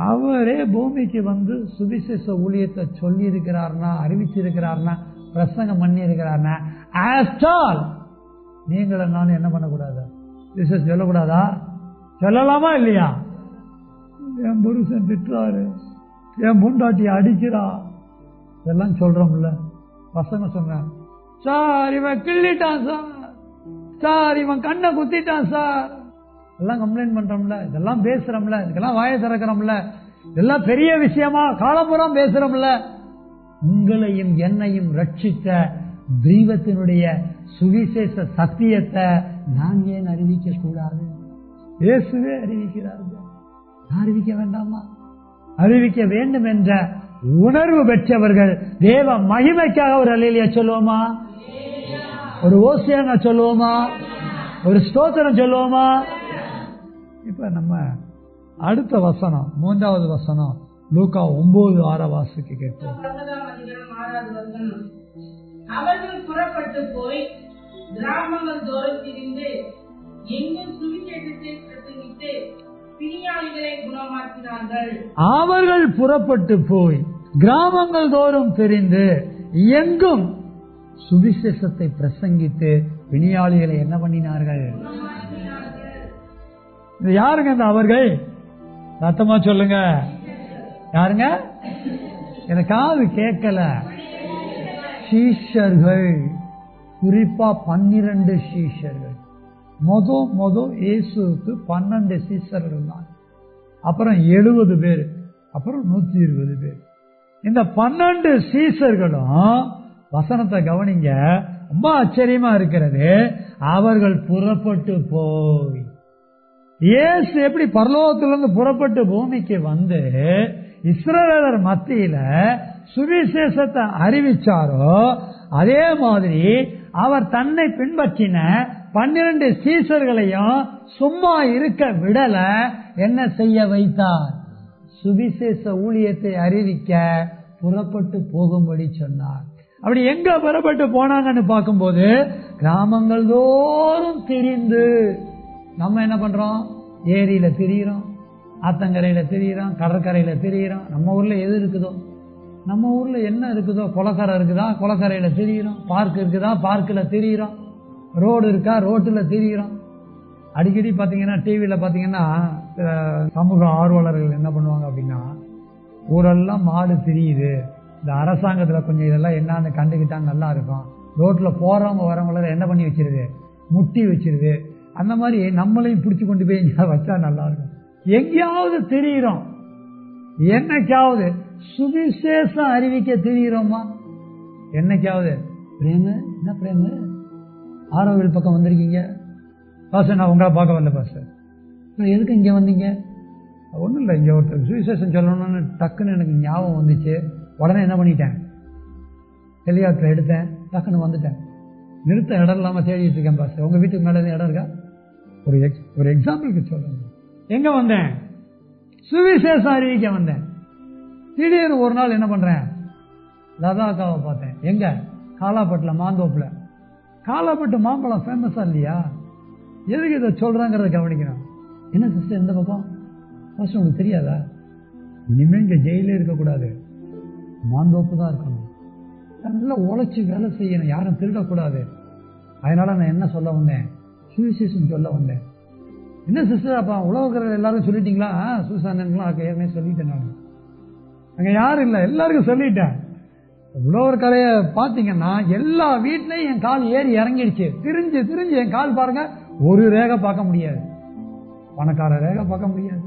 அவரே பூமிக்கு வந்து சுவிசேஷ ஊழியத்தை சொல்லி இருக்கிறார்னா, அறிவிச்சிருக்கிறார்னா, பிரசங்கம் பண்ணி இருக்கிறார்னா, ஆஸ்டால் நீங்கள நானும் என்ன பண்ணக்கூடாது? விசேஷம் சொல்லக்கூடாதா? சொல்லலாமா இல்லையா? என் புருஷன் திட்டுறாரு, என் பொண்டாட்டி அடிக்கிறா, இதெல்லாம் சொல்றோம்ல. பசங்க சொன்னாங்க, சார் இவன் கிள்ளிட்டான் சார், சார் இவன் கண்ணை குத்திட்டான் சார், எல்லாம் கம்ப்ளைண்ட் பண்றோம்ல, இதெல்லாம் பேசுறோம்ல, இதுக்கெல்லாம் வாயை திறக்கிறோம்ல, இதெல்லாம் பெரிய விஷயமா காலப்புறம் பேசுறோம்ல. உங்களையும் என்னையும் ரட்சித்த தெய்வத்தினுடைய சுவிசேஷ சத்தியத்தை நான் ஏன் அறிவிக்க கூடாது? இயேசுவே அறிவிக்கிறார்கள். அறிவிக்க வேண்டாமா? அறிவிக்க வேண்டும் என்ற உணர்வு பெற்றவர்கள் தேவ மகிமைக்காக ஒரு அல்லேலூயா சொல்லுவோமா? ஒரு ஓசியானா சொல்லுவோமா? ஒரு ஸ்தோத்திரம் சொல்லுவோமா? இப்ப நம்ம அடுத்த வசனம், 3வது வசனம், லூக்கா 9:6 வாசிக்க கேட்போம்.
அவர்கள் புறப்பட்டு போய் கிராமங்கள் தோறும் திரிந்து எங்கும் சுவிசேஷத்தை பிரசங்கித்து பிணியாளிகளை குணமாக்கினார்கள்.
அவர்கள் புறப்பட்டு போய் கிராமங்கள் தோறும் தெரிந்து எங்கும் சுவிசேஷத்தை பிரசங்கித்து பிணியாளிகளை என்ன பண்ணினார்கள்? யாருங்க இந்த அவர்கள்? சத்தமா சொல்லுங்க, யாருங்க? எனக்காவது கேட்கல. சீஷர்கள், குறிப்பா 12 சீஷர்கள். மொத இயேசுக்கு 12 சீஷர்கள் இருந்தாங்க. அப்புறம் 70 பேர், அப்புறம் 120 பேர். இந்த 12 சீஷர்களும் வசனத்தை கவனிங்க, ரொம்ப ஆச்சரியமா இருக்கிறது. அவர்கள் புறப்பட்டு போய், இயேசு எப்படி பரலோகத்திலிருந்து புறப்பட்டு பூமிக்கு வந்து இஸ்ரவேலர் மத்தியில சுவிசேஷத்தை அறிவிச்சாரோ, அதே மாதிரி அவர் தன்னை பின்பற்றின 12 சீசர்களையும் சும்மா இருக்க விடல, என்ன செய்ய வைத்தார்? சுவிசேஷ ஊழியத்தை அறிவிக்க புறப்பட்டு போகும்படி சொன்னார். அப்படி எங்க புறப்பட்டு போனாங்கன்னு பார்க்கும்போது, கிராமங்கள் தோறும் திரிந்து, நம்ம என்ன பண்றோம்? ஏரியில திரியிறோம், ஆத்தங்கரையில திரியிறோம், கடற்கரையில திரியிறோம். நம்ம ஊர்ல எது இருக்குதோ, நம்ம ஊர்ல என்ன இருக்குதோ, குளக்கரை இருக்குதா, குளக்கரையில திரியிறோம். பார்க் இருக்குதா, பார்க்கில் திரியிறோம். ரோடு இருக்கா, ரோட்டுல திரியிறோம். அடிக்கடி பாத்தீங்கன்னா டிவியில பாத்தீங்கன்னா சமூக ஆர்வலர்கள் என்ன பண்ணுவாங்க அப்படின்னா, ஊரெல்லாம் மாடு திரியுது, இந்த அரசாங்கத்துல கொஞ்சம் இதெல்லாம் என்னன்னு கண்டுகிட்டா நல்லா இருக்கும், ரோட்ல போறவங்க வரவங்கள என்ன பண்ணி வச்சிருது, முட்டி வச்சிருது. அந்த மாதிரி நம்மளையும் பிடிச்சு கொண்டு போய் எங்கேயாவது வச்சா நல்லா இருக்கும். எங்கேயாவது திரியிறோம், என்னைக்காவது சுவிசேஷம் அறிவிக்க திரியிறோமா? என்னைக்காவது? பிரேம, என்ன பிரேம, ஆரோவில் பக்கம் வந்திருக்கீங்க பாஸ்டர்? நான் உங்களை பார்க்க வரல பாஸ்டர். எதுக்கு இங்க வந்தீங்க? ஒன்றும் இல்லை, இங்க ஒருத்தர் சுவிசேஷம் சொல்லணும்னு டக்குன்னு எனக்கு ஞாபகம் வந்துச்சு. உடனே என்ன பண்ணிட்டேன், ஹெலிகாப்டர் எடுத்தேன், டக்குன்னு வந்துட்டேன். நிறுத்த இடம் இல்லாம தேடிட்டு இருக்கேன் பாஸ்டர். உங்க வீட்டுக்கு மேல இடம் இருக்கா? ஒரு எக்ஸாம்பிளுக்கு சொல்றேன். எங்க வந்தேன்? சுவிசேஷம் அறிவிக்க வந்தேன். திடீர்னு ஒரு நாள் என்ன பண்றேன், லதாக்காவை பார்த்தேன். எங்க? காலாப்பட்டுல, மாந்தோப்புல. காலாப்பட்டு மாம்பழம் ஃபேமஸா இல்லையா? எதுக்கு இதை சொல்றாங்கிறத கவனிக்கணும். என்ன சிஸ்டர் இந்த பக்கம் ஃபர்ஸ்ட் உங்களுக்கு தெரியாதா? இனிமே இங்க ஜெயிலே இருக்கக்கூடாது, மாந்தோப்பு தான் இருக்கணும். நல்லா உழைச்சி வேலை செய்யணும், யாரும் திருடக்கூடாது. அதனால நான் என்ன சொல்ல வந்தேன், சுவிசேஷம் சொல்ல வந்தேன். என்ன சிஸ்டர் அப்ப உலகத்தில் எல்லாரும் சொல்லிட்டீங்களா? சுவிசேஷன்லாம் ஏற்கனவே சொல்லிட்டேன். நான் அங்க யாரும் இல்லை, எல்லாருக்கும் சொல்லிட்டேன். உழவர் கரையை பார்த்தீங்கன்னா எல்லா வீட்லையும் என் கால் ஏறி இறங்கிடுச்சு. திரிஞ்சு திரிஞ்சு என் கால் பாருங்க, ஒரு ரேகை பார்க்க முடியாது. பணக்கார ரேகை பார்க்க முடியாது,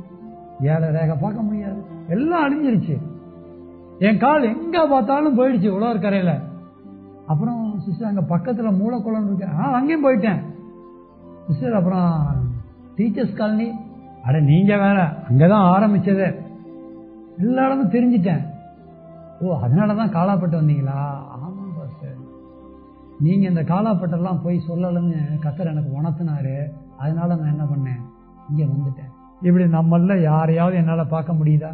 ஏழை ரேகை பார்க்க முடியாது, எல்லாம் அழிஞ்சிருச்சு. என் கால் எங்க பார்த்தாலும் போயிடுச்சு உழவர் கரையில. அப்புறம் சிஸ்டர் அங்க பக்கத்துல மூலக்குளம் இருக்கு, அங்கேயும் போயிட்டேன் சிஸ்டர். அப்புறம் டீச்சர்ஸ் காலனி, அட நீங்க வேற, அங்கதான் ஆரம்பிச்சது. எல்லா இடமும் தெரிஞ்சிட்டேன். ஓ அதனாலதான் காலாப்பட்டு வந்தீங்களா? ஆமா பாஸ்டர், நீங்க இந்த காலாப்பட்டெல்லாம் போய் சொல்லலன்னு கர்த்தர் எனக்கு உணர்த்தினாரு. அதனால நான் என்ன பண்ணேன், இங்க வந்துட்டேன். இப்படி நம்மள யாரையாவது என்னால பார்க்க முடியுதா?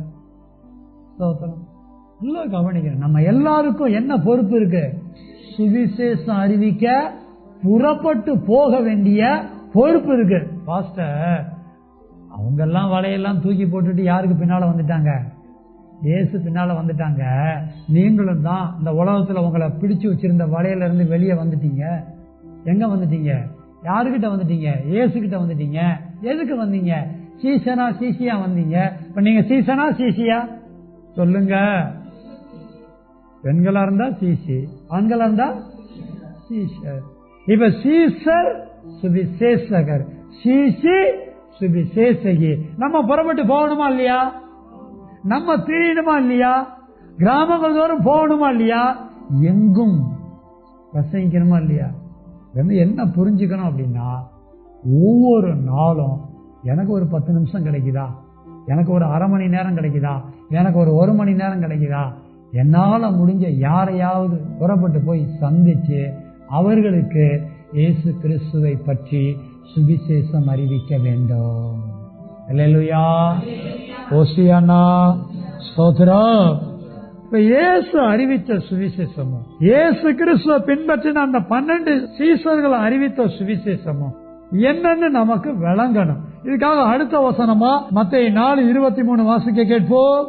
நல்லா கவனிக்கிறேன். நம்ம எல்லாருக்கும் என்ன பொறுப்பு இருக்கு? சுவிசேஷம் அறிவிக்க புறப்பட்டு போக வேண்டிய பொறுப்பு இருக்கு. பாஸ்டர் அவங்க எல்லாம் வலையெல்லாம் தூக்கி போட்டுட்டு யாருக்கு பின்னால வந்துட்டாங்க? இயேசு பின்னால வந்துட்டாங்க. நீங்களும் தான் இந்த உலகத்துல உங்களை பிடிச்சு வச்சிருந்த வலையில இருந்து வெளியே வந்துட்டீங்க. எங்க வந்துட்டீங்க? யாருக்கிட்ட வந்துட்டீங்க? இயேசு கிட்ட வந்துட்டீங்க. எதுக்கு வந்தீங்க? சீசனா சீசியா வந்தீங்க. இப்ப நீங்க சீசனா சீசியா சொல்லுங்க. பெண்களா இருந்தா சீசி, ஆண்களா இருந்தா சீசர். இப்ப சீசர் சுவிசேஷகர், சீசி சுவிசேஷகி. நம்ம புறப்பட்டு போகணுமா இல்லையா? நம்ம திரியணுமா இல்லையா? கிராமங்கள் தோறும் போகணுமா இல்லையா? எங்கும் பிரசங்கிக்கணுமா இல்லையா? என்ன புரிஞ்சுக்கணும் அப்படின்னா, ஒவ்வொரு நாளும் எனக்கு ஒரு 10 நிமிஷம் கிடைக்குதா, எனக்கு ஒரு அரை மணி நேரம் கிடைக்குதா, எனக்கு ஒரு 1 மணி நேரம் கிடைக்குதா, என்னால முடிஞ்ச யாரையாவது புறப்பட்டு போய் சந்திச்சு அவர்களுக்கு இயேசு கிறிஸ்துவை பற்றி சுவிசேஷம் அறிவிக்க வேண்டும். அல்லேலூயா, ஓசியானா, ஸ்தோத்திரம். இப்ப இயேசு அறிவித்த சுவிசேஷமும், இயேசு கிறிஸ்துவ பின்பற்றின அந்த 12 சீசர்களை அறிவித்த சுவிசேஷமும் என்னன்னு நமக்கு விளங்கணும். இதுக்காக அடுத்த வசனமா மத்தேயு 4:23 வாசிக்க கேட்போம்.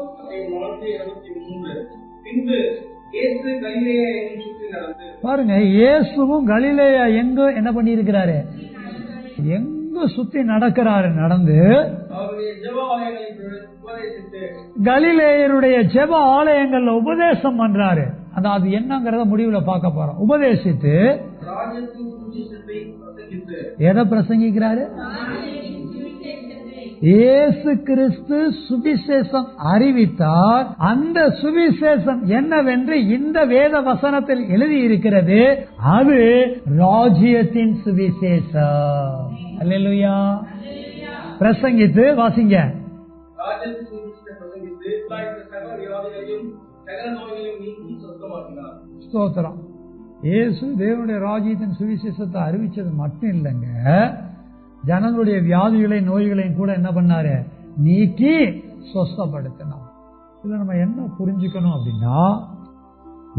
பாருங்க, இயேசுவும் கலிலேயா எங்க என்ன பண்ணி இருக்கிறாரு? எங்க சுத்தி நடக்கிறாரு? நடந்து கலிலேயருடைய ஜெப ஆலயங்கள்ல உபதேசம் பண்றாரு. அது என்னங்கறத முடிவுல பார்க்க போறோம். உபதேசித்து எதை பிரசங்கிக்கிறாரு? இயேசு கிறிஸ்து சுவிசேஷம் அறிவித்தார். அந்த சுவிசேஷம் என்னவென்று இந்த வேத வசனத்தில் எழுதி இருக்கிறது. அது ராஜ்யத்தின் சுவிசேஷம். அல்லேலூயா. பிரசங்கித்து வாசிங்க.
ராஜ்யத்தின் சுவிசேஷத்தை பிரசங்கித்து சகல வியாதிகளையும் சகல நோய்களையும் நீக்கி சுத்தமாக்கினார்.
ஸ்தோத்திரம். இயேசு தேவனுடைய ராஜ்யத்தின் சுவிசேஷத்தை அறிவிச்சது மட்டும் இல்லைங்க, ஜனங்களுடைய வியாதிகளையும் நோய்களையும் கூட என்ன பண்ணாரு? நீக்கி சொஸ்தப்படுத்தினார். இதுல நம்ம என்ன புரிஞ்சுக்கணும் அப்படின்னா,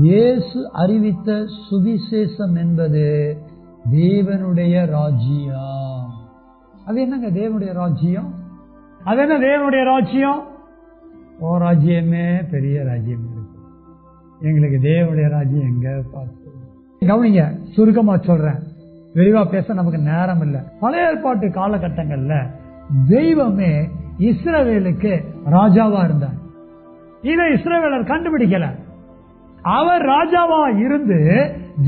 இயேசு அறிவித்த சுவிசேஷம் என்பது தேவனுடைய ராஜ்யம். அது என்னங்க தேவனுடைய ராஜ்யம்? அது என்ன தேவனுடைய ராஜ்யம்? ஓ ராஜ்யமே பெரிய ராஜ்யம் இருக்கு, எங்களுக்கு தேவனுடைய ராஜ்யம் எங்க பார்த்து கவனிங்க. சுருக்கமா சொல்றேன், விரிவா பேச நமக்கு நேரம் இல்லை. பழைய ஏற்பாட்டு காலகட்டங்கள்ல தெய்வமே இஸ்ரவேலுக்கு ராஜாவா இருந்தார். இதை இஸ்ரவேலர் கண்டுபிடிக்கல. அவர் ராஜாவா இருந்து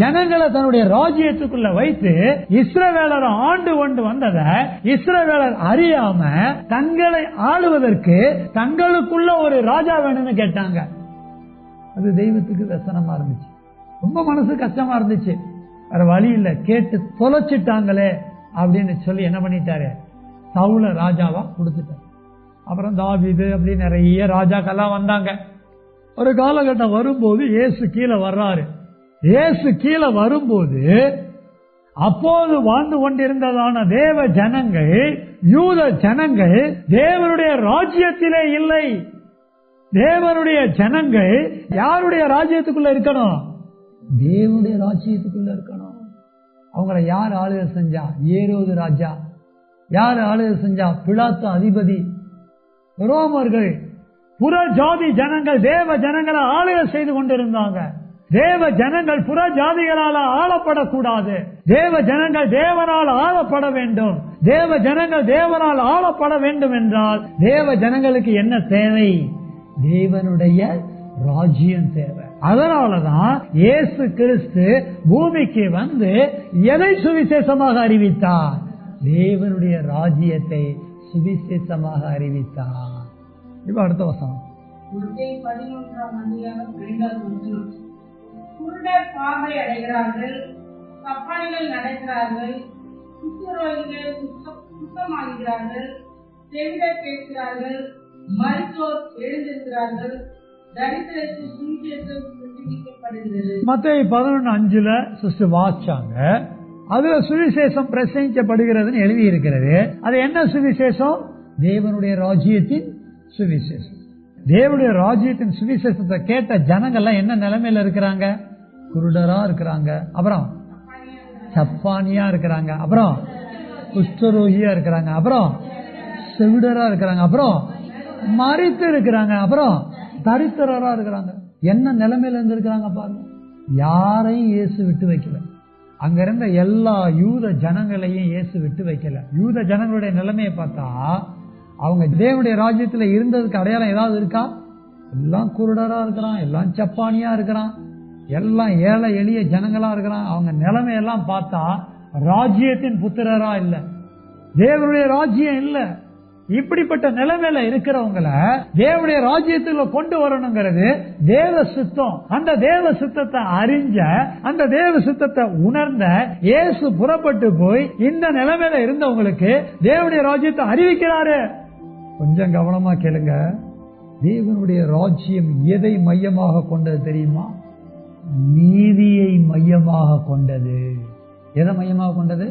ஜனங்களை தன்னுடைய ராஜ்யத்துக்குள்ள வைத்து இஸ்ரவேலர் ஆண்டு கொண்டு வந்ததை இஸ்ரவேலர் அறியாம தங்களை ஆளுவதற்கு தங்களுக்குள்ள ஒரு ராஜா வேணும்னு கேட்டாங்க. அது தெய்வத்துக்கு व्यसனமா இருந்துச்சு, ரொம்ப மனசு கஷ்டமா இருந்துச்சு. வேற வழி இல்ல, கேட்டு தொலைச்சிட்டாங்களே அப்படின்னு சொல்லி என்ன பண்ணிட்டாரு? சவுல ராஜாவா கொடுத்துட்டாரு. அப்புறம் தாவீது அப்படி நிறைய ராஜாக்கெல்லாம் வந்தாங்க. ஒரு காலகட்டம் வரும்போது இயேசு கீழே வர்றாரு. இயேசு கீழே வரும்போது அப்போது வாழ்ந்து கொண்டிருந்ததான தேவ ஜனங்கள், யூத ஜனங்கள் தேவனுடைய ராஜ்யத்திலே இல்லை. தேவனுடைய ஜனங்கள் யாருடைய ராஜ்யத்துக்குள்ள இருக்கணும்? தேவனுடைய ராஜ்யத்துக்குள்ள இருக்கணும். அவங்கள யார் ஆளுகை செஞ்சா? ஏரோது ராஜா. யார் ஆளுகை செஞ்சா? பிலாத்து அதிபதி. ரோமர்கள். புற ஜாதி ஜனங்கள் தேவ ஜனங்களை ஆளுகை செய்து கொண்டிருந்தாங்க. தேவ ஜனங்கள் புற ஜாதிகளால் ஆளப்படக்கூடாது. தேவ ஜனங்கள் தேவனால் ஆளப்பட வேண்டும். தேவ ஜனங்கள் தேவனால் ஆளப்பட வேண்டும் என்றால் தேவ ஜனங்களுக்கு என்ன தேவை? தேவனுடைய ராஜ்யம் தேவை. அதனாலதான் இயேசு கிறிஸ்து பூமிக்கு வந்து எதை சுவிசேஷமாக அறிவித்தார்? தேவனுடைய ராஜ்யத்தை சுவிசேஷமாக அறிவித்தார். இப்ப அடுத்த வசனம்.
குருடர் பார்வை அடைகிறார்கள், தப்பாளிகள் நடக்கிறார்கள், குஷ்டரோகிகள் சுத்தமாகிறார்கள், செவிடர் கேட்கிறார்கள், மரித்தோர் எழுந்திருக்கிறார்கள், தரித்திரருக்கு சுவிசேஷம் பிரசங்கிக்கப்படுகிறது.
மத்தேயு 11:5 சிஸ்டர் வாசிச்சாங்க. அதுல சுவிசேஷம் பிரசங்கிக்கப்படுகிறதுன்னு எழுதி இருக்கிறது. அது என்ன சுவிசேஷம்? தேவனுடைய ராஜ்யத்தின் சுவிசேஷம். தேவனுடைய ராஜ்யத்தின் சுவிசேஷத்தை கேட்ட ஜனங்கள்லாம் என்ன நிலைமையில இருக்கிறாங்க? குருடரா இருக்கிறாங்க, அப்புறம் சப்பானியா இருக்கிறாங்க, அப்புறம் குஷ்டரோகியா இருக்கிறாங்க, அப்புறம் செவிடரா இருக்கிறாங்க, அப்புறம் மரித்து இருக்கிறாங்க, அப்புறம் தரித்திரரா இருக்கிறாங்க. என்ன நிலைமையில இருந்திருக்கிறாங்க பாருங்க. யாரையும் இயேசு விட்டு வைக்கல. அங்க இருந்த எல்லா யூத ஜனங்களையும் இயேசு விட்டு வைக்கல. யூத ஜனங்களுடைய நிலைமையை பார்த்தா அவங்க தேவனுடைய ராஜ்யத்துல இருந்ததுக்கு அடையாளம் ஏதாவது இருக்கா? எல்லாம் குருடரா இருக்கிறான், எல்லாம் சப்பானியா இருக்கிறான், எல்லாம் ஏழை எளிய ஜனங்களா இருக்கிறான். அவங்க நிலைமையெல்லாம் பார்த்தா ராஜ்யத்தின் புத்திரரா இல்ல, தேவனுடைய ராஜ்யம் இல்ல. இப்படிப்பட்ட நிலைமையில இருக்கிறவங்கள தேவனுடைய ராஜ்யத்துல கொண்டு வரணுங்கிறது தேவ சித்தம். அந்த தேவ சித்தத்தை அறிஞ்ச, அந்த தேவ சித்தத்தை உணர்ந்த இயேசு புறப்பட்டு போய் இந்த நிலைமையில இருந்தவங்களுக்கு தேவனுடைய ராஜ்யத்தை அறிவிக்கிறாரு. கொஞ்சம் கவனமா கேளுங்க. தேவனுடைய ராஜ்யம் எதை மையமாக கொண்டது தெரியுமா? நீதியை மையமாக கொண்டது. எதை மையமாக கொண்டது?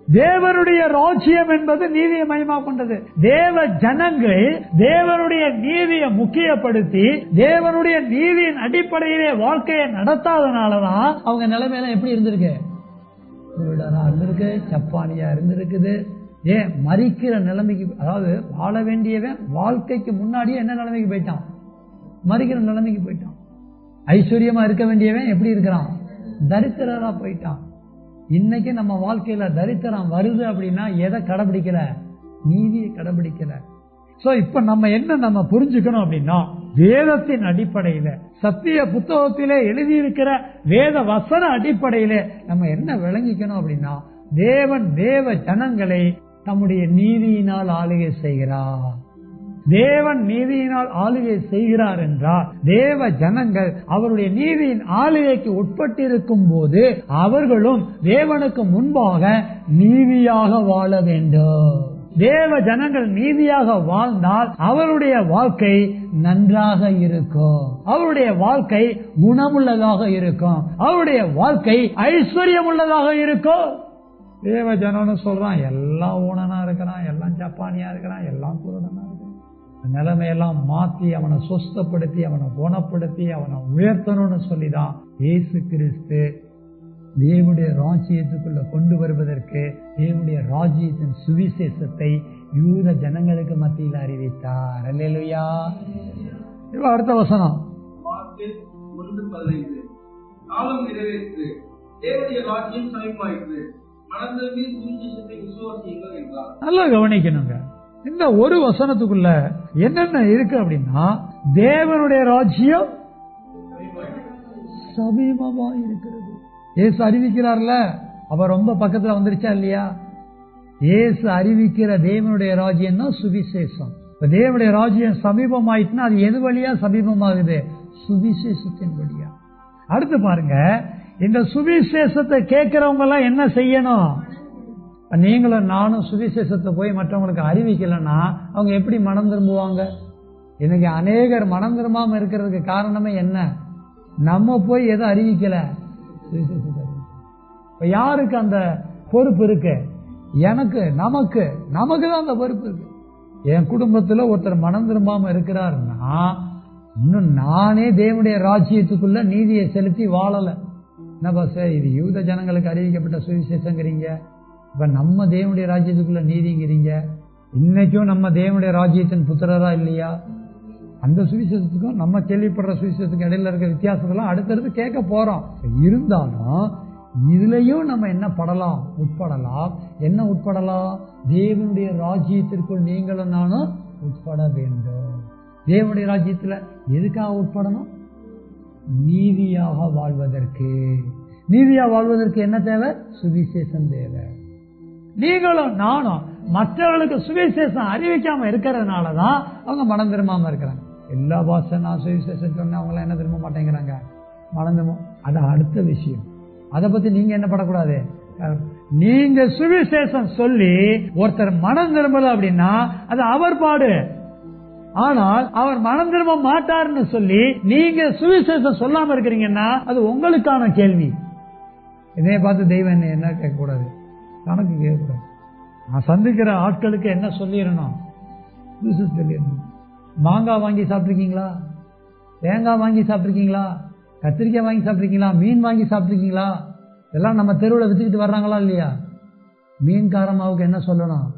தேவனுடைய ராஜ்யம் என்பது நீதியை மையமாக கொண்டது. தேவ ஜனங்கள் தேவனுடைய நீதியை முக்கியப்படுத்தி தேவனுடைய நீதியின் அடிப்படையிலே வாழ்க்கையை நடத்தாதனாலதான் அவங்க நிலைமையெல்லாம் எப்படி இருந்திருக்கு? குருடரா இருந்திருக்கு, சப்பானியா இருந்திருக்குது. ஏன் மரிக்கிற நிலைமைக்கு, அதாவது வாழ வேண்டியவன் வாழ்க்கைக்கு முன்னாடியே என்ன நிலைமைக்கு போயிட்டான்? மரிக்கிற நிலைமைக்கு போயிட்டான். ஐஸ்வர்யமா இருக்க வேண்டியவன் எப்படி இருக்கிறான்? தரித்திரரா போயிட்டான். இன்னைக்கு நம்ம வாழ்க்கையில தரித்திரம் வருது அப்படின்னா எதை கடைபிடிக்கல? நீதியை கடைபிடிக்கல. சோ இப்ப நம்ம புரிஞ்சுக்கணும் அப்படின்னா, வேதத்தின் அடிப்படையில, சத்திய புத்தகத்திலே எழுதியிருக்கிற வேத வசன அடிப்படையில நம்ம என்ன விளங்கிக்கணும் அப்படின்னா, தேவன் தேவ ஜனங்களை தம்முடைய நீதியினால் ஆளுகை செய்கிறார். தேவன் நீதியினால் ஆளுகை செய்கிறார் என்றால் தேவ ஜனங்கள் அவருடைய நீதியின் ஆளுகைக்கு உட்பட்டிருக்கும் போது அவர்களும் தேவனுக்கு முன்பாக நீதியாக வாழ வேண்டும். தேவ ஜனங்கள் நீதியாக வாழ்ந்தால் அவருடைய வாழ்க்கை நன்றாக இருக்கும், அவருடைய வாழ்க்கை குணமுள்ளதாக இருக்கும், அவருடைய வாழ்க்கை ஐஸ்வர்யம் உள்ளதாக இருக்கும். தேவ ஜனம்னு சொல்றான், எல்லாம் ஊனனா இருக்கிறான், எல்லாம் ஜப்பானியா இருக்கிறான், எல்லாம் குருடனா இருக்கிறான். நிலைமையெல்லாம் மாத்தி அவனை சொஸ்தப்படுத்தி அவனை குணப்படுத்தி அவனை உயர்த்தணும்னு சொல்லிதான் இயேசு கிறிஸ்து தேவனுடைய ராஜ்யத்துக்குள்ள கொண்டு வருவதற்கு தேவனுடைய ராஜ்யத்தின் சுவிசேஷத்தை யூத ஜனங்களுக்கு மத்தியில் அறிவித்தார். அல்லேலூயா. இப்ப அடுத்த வசனம்
மார்க்கு 1:15. காலம் நிறைவேற்று, தேவனுடைய ராஜ்யம் சமீபமாயிற்று, மனதில் சுவிசேஷத்தை விசுவாசியுங்கள் என்றார். நல்லா
கவனிக்கணுங்க. இந்த ஒரு வசனத்துக்குள்ள என்னென்ன இருக்கு அப்படின்னா, தேவனுடைய ராஜ்யம் சமீபமா இருக்கிறது. இயேசு அறிவிக்கிறார்ல, அவர் ரொம்ப பக்கத்துல வந்துருச்சா இல்லையா? இயேசு அறிவிக்கிற தேவனுடைய ராஜ்யம் தான் சுவிசேஷம். தேவனுடைய ராஜ்யம் சமீபமாயிட்டுனா அது எது வழியா சமீபமாகுது? சுவிசேஷத்தின் வழியா. அடுத்து பாருங்க, இந்த சுவிசேஷத்தை கேட்கிறவங்க எல்லாம் என்ன செய்யணும்? நீங்களும் நானும் சுவிசேஷத்தை போய் மற்றவங்களுக்கு அறிவிக்கலன்னா அவங்க எப்படி மனம் திரும்புவாங்க? இன்னைக்கு அநேகர் மனம் திரும்பாம இருக்கிறதுக்கு காரணமே என்ன? நம்ம போய் எதை அறிவிக்கல, சுவிசேஷத்தை அறிவிக்கல. யாருக்கு அந்த பொறுப்பு இருக்கு? எனக்கு, நமக்கு தான் அந்த பொறுப்பு இருக்கு. என் குடும்பத்துல ஒருத்தர் மனம் திரும்பாம இருக்கிறாருன்னா இன்னும் நானே தேவனுடைய ராஜ்யத்துக்குள்ள நீதியை செலுத்தி வாழல. என்ன பாச, இது யூத ஜனங்களுக்கு அறிவிக்கப்பட்ட சுவிசேஷங்கிறீங்க, இப்ப நம்ம தேவனுடைய ராஜ்யத்துக்குள்ள நீதிங்கிறீங்க. இன்னைக்கும் நம்ம தேவனுடைய ராஜ்யத்தின் புத்திரரா இல்லையா? அந்த சுவிசேஷத்துக்கும் நம்ம கேள்விப்படுற சுவிசேஷத்துக்கும் இடையில இருக்க வித்தியாசத்தெல்லாம் அடுத்தடுத்து கேட்க போறோம். இருந்தாலும் இதுலயும் நம்ம என்ன படலாம், உட்படலாம். என்ன உட்படலாம்? தேவனுடைய ராஜ்யத்திற்குள் நீங்களும் நானும் உட்பட வேண்டும். தேவனுடைய ராஜ்யத்துல எதுக்காக உட்படணும்? நீதியாக வாழ்வதற்கு. நீதியா வாழ்வதற்கு என்ன தேவை? சுவிசேஷம் தேவை. நீங்களும் நானும் மற்றவர்களுக்கு சுவிசேஷம் அறிவிக்காம இருக்கிறதுனாலதான் அவங்க மனம் திரும்பாம இருக்கிறாங்க. எல்லா பாஷை நான் சுவிசேஷம் சொன்ன அவங்க என்ன திரும்ப மாட்டேங்கிறாங்க, மனம் திரும்ப. அது அடுத்த விஷயம், அதை பத்தி நீங்க என்ன படக்கூடாது. நீங்க சுவிசேஷம் சொல்லி ஒருத்தர் மனம் திரும்பல அப்படின்னா அது அவர் பாடு. ஆனால் அவர் மனம் திரும்ப மாட்டாருன்னு சொல்லி நீங்க சுவிசேஷம் சொல்லாம இருக்கிறீங்கன்னா அது உங்களுக்கான கேள்வி. இதே பார்த்து தெய்வம் என்ன கேட்க கூடாது, கணக்கு கேட்கக்கூடாது. நான் சந்திக்கிற ஆட்களுக்கு என்ன சொல்லிடணும்? சொல்லிடணும். மாங்காய் வாங்கி சாப்பிட்ருக்கீங்களா? தேங்காய் வாங்கி சாப்பிட்ருக்கீங்களா? கத்திரிக்காய் வாங்கி சாப்பிட்ருக்கீங்களா? மீன் வாங்கி சாப்பிட்ருக்கீங்களா? இதெல்லாம் நம்ம தெருவில் வித்துக்கிட்டு வர்றாங்களா இல்லையா? மீன்காரமாவுக்கு என்ன சொல்லணும்?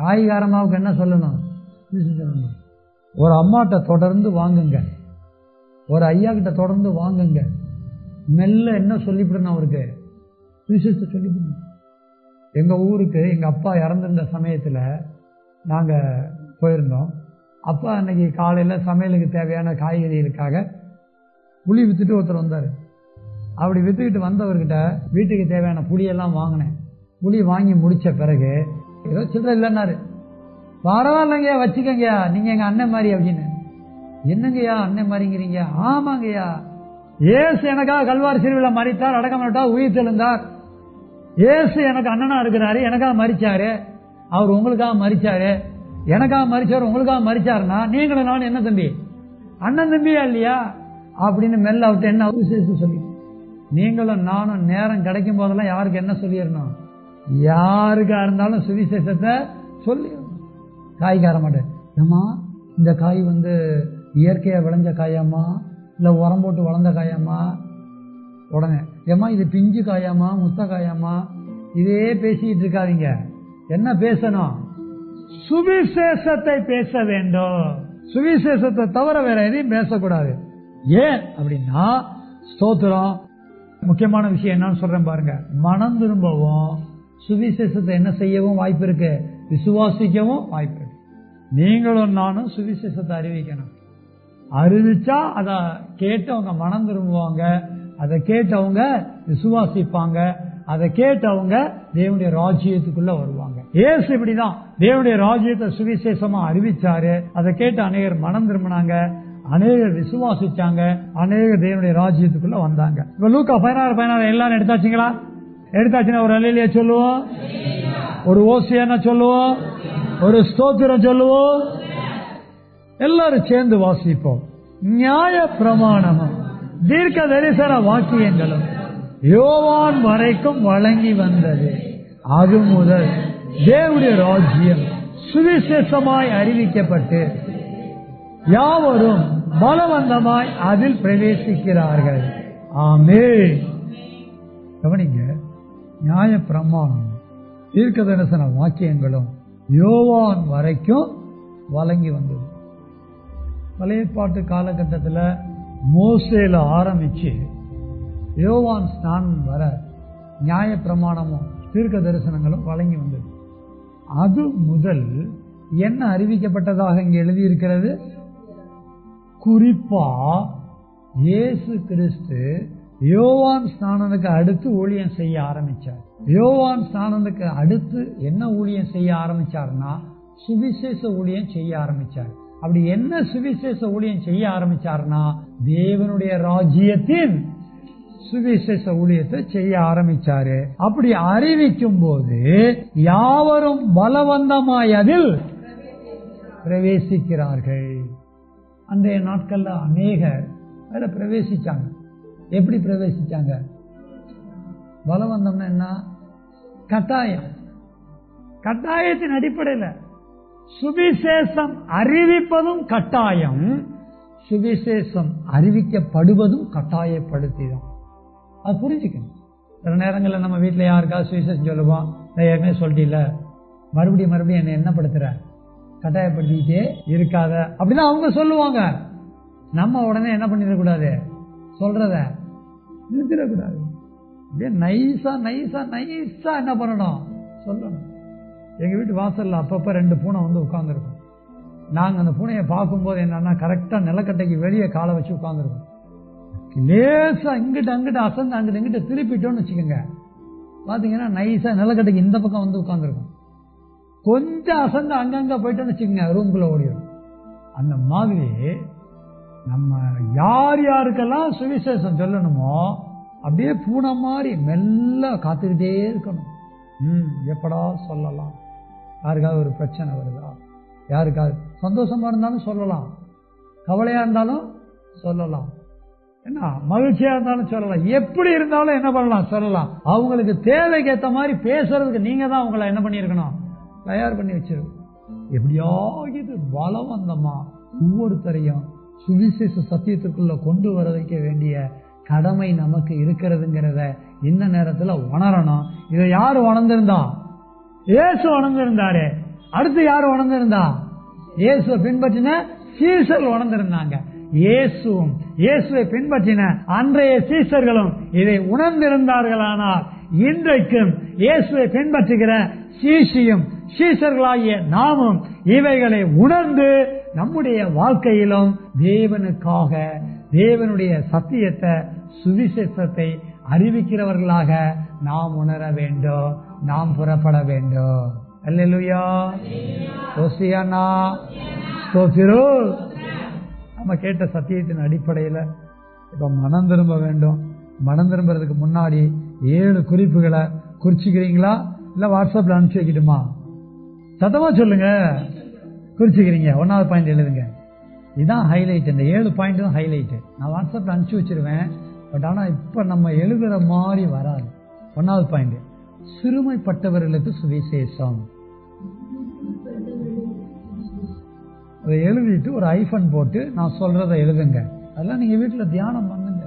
காய்காரமாவுக்கு என்ன சொல்லணும்? ஒரு அம்மாட்ட தொடர்ந்து வாங்குங்க, ஒரு ஐயா கிட்ட தொடர்ந்து வாங்குங்க. மெல்ல என்ன சொல்லிவிடணும் அவருக்கு? விசேஷத்தை சொல்லிவிடணும். எங்க ஊருக்கு எங்க அப்பா இறந்திருந்த சமயத்துல நாங்க போயிருந்தோம். அப்பா அன்னைக்கு காலையில சமையலுக்கு தேவையான காய்கறிகளுக்காக புளி வித்துட்டு ஒருத்தர் வந்தாரு. அப்படி வித்துக்கிட்டு வந்தவர்கிட்ட வீட்டுக்கு தேவையான புளியெல்லாம் வாங்கினேன். புளி வாங்கி முடிச்ச பிறகு ஏதோ சில்லறை இல்லைன்னாரு. பரவாயில்லைங்கய்யா, வச்சுக்கங்கய்யா, நீங்க எங்க அண்ணன் மாதிரி அப்படின்னு. என்னங்கய்யா அண்ணன் மாதிரிங்கிறீங்க? ஆமாங்கய்யா, ஏசு எனக்காக கல்வாரி சிலுவையில மரித்தார், அடக்கம் பண்ணிட்டார், உயிர் தெழுந்தார். ஏசு எனக்கு அண்ணனா இருக்கிறாரு, எனக்காக மரிச்சாரு. அவர் உங்களுக்காக மரிச்சாரு, எனக்காக மரிச்சாரு, உங்களுக்காக மரிச்சாருன்னா நீங்களும் நானும் என்ன தம்பி, அண்ணன் தம்பியா இல்லையா அப்படின்னு மெல்ல விட்டு என்ன விசேஷம் சொல்லி நீங்களும் நானும் நேரம் கிடைக்கும் போதெல்லாம் யாருக்கு என்ன சொல்லிடணும்? யாருக்கா இருந்தாலும் சுவிசேஷத்தை சொல்லிடணும். காய்கார மாட்டேன், ஏமா இந்த காய் இயற்கையா விளைஞ்ச காயாமா இல்ல உரம் போட்டு வளர்ந்த காயாமா? உடனே ஏமா இது பிஞ்சு காயாமா முத்த காயாமா? இதே பேசிட்டு இருக்காதீங்க. என்ன பேசணும்? சுவிசேஷத்தை பேச வேண்டும். சுவிசேஷத்தை தவிர வேற எதையும் பேசக்கூடாது. ஏன் அப்படின்னா, ஸ்தோத்திரம், முக்கியமான விஷயம் என்னன்னு சொல்றேன் பாருங்க. மனம் திரும்பவும் சுவிசேஷத்தை என்ன செய்யவும் வாய்ப்பு இருக்கு, விசுவாசிக்கவும் வாய்ப்பு இருக்கு. நீங்களும் நானும் சுவிசேஷத்தை அறிவிக்கணும். அறிவிச்சா அதை கேட்டு அவங்க மனம் திரும்புவாங்க, அதை கேட்டு அவங்க விசுவாசிப்பாங்க, அதை கேட்டு அவங்க தேவனுடைய ராஜ்யத்துக்குள்ள வருவாங்க. இயேசு இப்படிதான் தேவனுடைய ராஜ்யத்தை சுவிசேஷமா அறிவிச்சாரு. அதை கேட்டு அநேகர் மனம் திரும்பினாங்க, அநேகர் விசுவாசிச்சாங்க, அநேகர் தேவனுடைய ராஜ்யத்துக்குள்ள வந்தாங்க. இப்ப லூக்கா 16:16 எல்லாரும் எடுத்தாச்சுங்களா? எடுத்தாச்சுன்னா ஒரு அல்லேலூயா சொல்லுவோம், ஒரு ஓசியானா சொல்லுவோம், ஒரு ஸ்தோத்திரம் சொல்லுவோம். எல்லாரும் சேர்ந்து வாசிப்போம். நியாய பிரமாணமும் தீர்க்க தரிசன வாக்கியங்களும் யோவான் வரைக்கும் வழங்கி வந்தது. அது முதல் தேவனுடைய ராஜ்யம் சுவிசேஷமாய் அறிவிக்கப்பட்டு யாவரும் பலவந்தமாய் அதில் பிரவேசிக்கிறார்கள். ஆமென். கவனிங்க, நியாய பிரமாணம் தீர்க்க தரிசன வாக்கியங்களும் யோவான் வரைக்கும் வழங்கி வந்தது. பழைய ஏற்பாட்டு காலகட்டத்தில் மோசேல ஆரம்பிச்சு யோவான் ஸ்நானம் வர நியாய பிரமாணமும் தீர்க்க தரிசனங்களும் வழங்கி வந்தது. அது முதல் என்ன அறிவிக்கப்பட்டதாக இங்கே எழுதியிருக்கிறது? குறிப்பா இயேசு கிறிஸ்து யோவான் ஸ்நானனுக்கு அடுத்து ஊழியம் செய்ய ஆரம்பிச்சார். யோவான் ஸ்நானனுக்கு அடுத்து என்ன ஊழியம் செய்ய ஆரம்பிச்சார்னா சுவிசேஷ ஊழியம் செய்ய ஆரம்பிச்சார். அப்படி என்ன சுவிசேஷ ஊழியம் செய்ய ஆரம்பிச்சார்னா தேவனுடைய ராஜ்யத்தின் சுவிசேஷ ஊழியத்தை செய்ய ஆரம்பிச்சாரு. அப்படி அறிவிக்கும் போது யாவரும் பலவந்தமாய் அதில் பிரவேசிக்கிறார்கள். அந்த நாட்கள்ல அநேகர் அதில் பிரவேசிச்சாங்க. எப்படி பிரவேசிச்சாங்க? பலவந்தம்னா என்ன? கட்டாயம். கட்டாயத்தின் அடிப்படையில் சுவிசேஷம் அறிவிப்பதும் கட்டாயம், சுவிசேஷம் அறிவிக்கப்படுவதும் கட்டாயப்படுத்திதான். அது புரிஞ்சுக்கணும். சில நேரங்களில் நம்ம வீட்டில் யாருக்காவது சுவிசேஷம் சொல்லுவோம், நான் ஏற்கனவே சொல்லிட்டீல, மறுபடியும் என்ன என்ன படுத்துற, கட்டாயப்படுத்திக்கிட்டே இருக்காத அப்படிதான் அவங்க சொல்லுவாங்க. நம்ம உடனே என்ன பண்ணிடக்கூடாது, சொல்றத நிறுத்திடக்கூடாது. நைஸா என்ன பண்ணணும், சொல்லணும். எங்க வீட்டு வாசல்ல அப்பப்ப 2 பூனை வந்து உட்கார்ந்துருக்கும். நாங்க அந்த பூனையை பார்க்கும்போது என்னன்னா கரெக்டா நிலக்கட்டைக்கு வெளியே காலை வச்சு உட்கார்ந்துருக்கும். லேசா இங்கிட்ட அங்கிட்ட அசந்து அங்கிட்ட இங்கிட்ட திருப்பிட்டோம்னு வச்சுக்கோங்க, பாத்தீங்கன்னா நைஸா நிலக்கட்டைக்கு இந்த பக்கம் வந்து உட்கார்ந்துருக்கும். கொஞ்சம் அசந்து அங்கங்க போயிட்டோம்னு வச்சுக்கோங்க, ரூம்குள்ள ஓடிடும். அந்த மாதிரி நம்ம யார் யாருக்கெல்லாம் சுவிசேஷம் சொல்லணுமோ அப்படியே பூனை மாதிரி மெல்ல காத்துக்கிட்டே இருக்கணும். எப்படா சொல்லலாம், யாருக்காவது ஒரு பிரச்சனை வருதா, யாருக்காவது சந்தோஷமா இருந்தாலும் சொல்லலாம், கவலையா இருந்தாலும் சொல்லலாம், என்ன மகிழ்ச்சியா இருந்தாலும் சொல்லலாம், எப்படி இருந்தாலும் என்ன பண்ணலாம் சொல்லலாம். அவங்களுக்கு தேவைக்கு ஏற்ற மாதிரி பேசுறதுக்கு நீங்க தான் அவங்கள என்ன பண்ணிருக்கணும், தயார் பண்ணி வச்சிருக்கணும். எப்படியாவது பலவந்தமா ஒவ்வொருத்தரையும் சுவிசேஷ சத்தியத்துக்குள்ள கொண்டு வர வைக்க வேண்டிய கடமை நமக்கு இருக்கிறதுங்கிறத இந்த நேரத்துல உணரணும். இதை யாரு உணர்ந்திருந்தா? இயேசு உணர்ந்திருந்தாரு. அடுத்து யாரு உணர்ந்திருந்தா? இயேசுவை பின்பற்றின சீசர்கள் உணர்ந்திருந்தாங்க. இயேசுவை பின்பற்றின அன்றைய சீசர்களும் இதை உணர்ந்திருந்தார்களானால் இன்றைக்கும் இயேசுவை பின்பற்றுகிற சீசர்களாகிய நாமும் இவைகளை உணர்ந்து நம்முடைய வாழ்க்கையிலும் தேவனுக்காக தேவனுடைய சத்தியத்தை சுவிசேஷத்தை அறிவிக்கிறவர்களாக நாம் உணர வேண்டும், நாம் புறப்பட வேண்டும். அல்லேலூயா, ஓசியானா, ஸ்தோத்திரோ. நம்ம கேட்ட சத்தியத்தின் அடிப்படையில் இப்ப மனம் திரும்ப வேண்டும். மனம் திரும்புறதுக்கு முன்னாடி 7 குறிப்புகளை குறிச்சுக்கிறீங்களா, இல்ல வாட்ஸ்அப்ல அனுப்பிச்சு வைக்கட்டுமா? சத்தமா சொல்லுங்க. குறிச்சுக்கிறீங்க? 1வது பாயிண்ட் எழுதுங்க. இதுதான் ஹைலைட். இந்த 7 பாயிண்ட் தான் ஹைலைட். நான் வாட்ஸ்அப்ல அனுப்பிச்சு வச்சிருவேன். பட் ஆனா இப்ப நம்ம எழுதுற மாதிரி வராது. 1வது பாயிண்ட், சிறுமைப்பட்டவர்களுக்கு சுவிசேஷம். அதை எழுதிட்டு ஒரு ஐஃபன் போட்டு நான் சொல்றதை எழுதுங்க. அதெல்லாம் நீங்க வீட்டுல தியானம் பண்ணுங்க.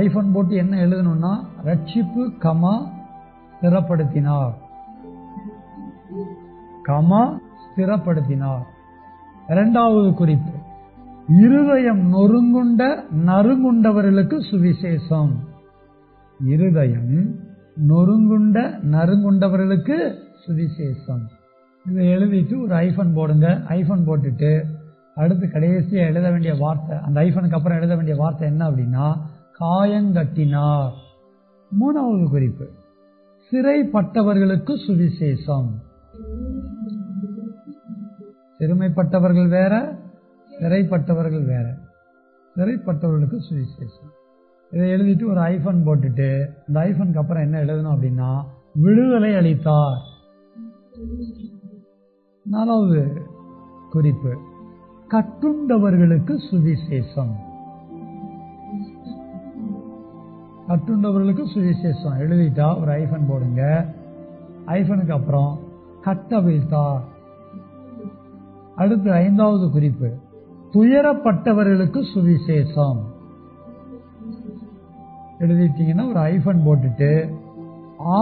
ஐஃபன் போட்டு என்ன எழுதணும்னா, ரட்சிப்பு கமா ஸ்திரப்படுத்தினார், கமா ஸ்திரப்படுத்தினார். 2வது குறிப்பு, இருதயம் நறுங்குண்டவர்களுக்கு சுவிசேஷம். இருதயம் நறுங்குண்டவர்களுக்கு சுவிசேஷம். இதை எழுதிட்டு ஒரு ஐஃபன் போடுங்க. ஐஃபன் போட்டுட்டு அடுத்து கடைசியா எழுத வேண்டிய வார்த்தை, அந்த ஐஃபனுக்கு அப்புறம் எழுத வேண்டிய வார்த்தை என்ன அப்படின்னா, காயங்கட்டினார். 3வது குறிப்பு, சிறைப்பட்டவர்களுக்கு சுவிசேஷம். சிறுமைப்பட்டவர்கள் வேற, சிறைப்பட்டவர்கள் வேற. சிறைப்பட்டவர்களுக்கு சுவிசேஷம். இதை எழுதிட்டு ஒரு ஐஃபன் போட்டுட்டு இந்த ஐஃபனுக்கு அப்புறம் என்ன எழுதணும் அப்படின்னா, விடுதலை அளித்தார். 4வது குறிப்பு, கட்டுண்டவர்களுக்கு சுவிசேஷம். கட்டுண்டவர்களுக்கு சுவிசேஷம் எழுதிட்டா ஒரு ஐஃபன் போடுங்க. ஐஃபனுக்கு அப்புறம் கட்டவிழ்த்தார். அடுத்து 5வது குறிப்பு, துயரப்பட்டவர்களுக்கு சுவிசேஷம் எழுதிட்டீங்கன்னா ஒரு ஐஃபன் போட்டுட்டு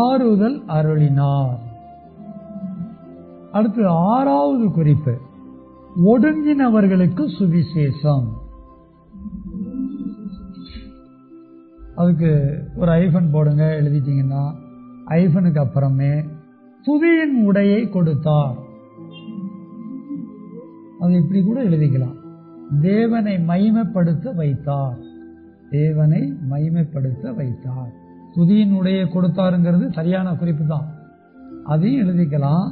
ஆறுதல் அருளினார். அடுத்து 6வது குறிப்பு, ஒடுங்கினவர்களுக்கு சுவிசேஷம். அதுக்கு ஒரு ஐஃபன் போடுங்க. எழுதிட்டீங்கன்னா ஐஃபனுக்கு அப்புறமே துதியின் உடையை கொடுத்தார். அது இப்படி கூட எழுதிக்கலாம், தேவனை மகிமைப்படுத்த வைத்தார். தேவனை மகிமைப்படுத்த வைத்தார். துதியின் உடையை கொடுத்தாருங்கிறது சரியான குறிப்பு தான். அதையும் எழுதிக்கலாம்,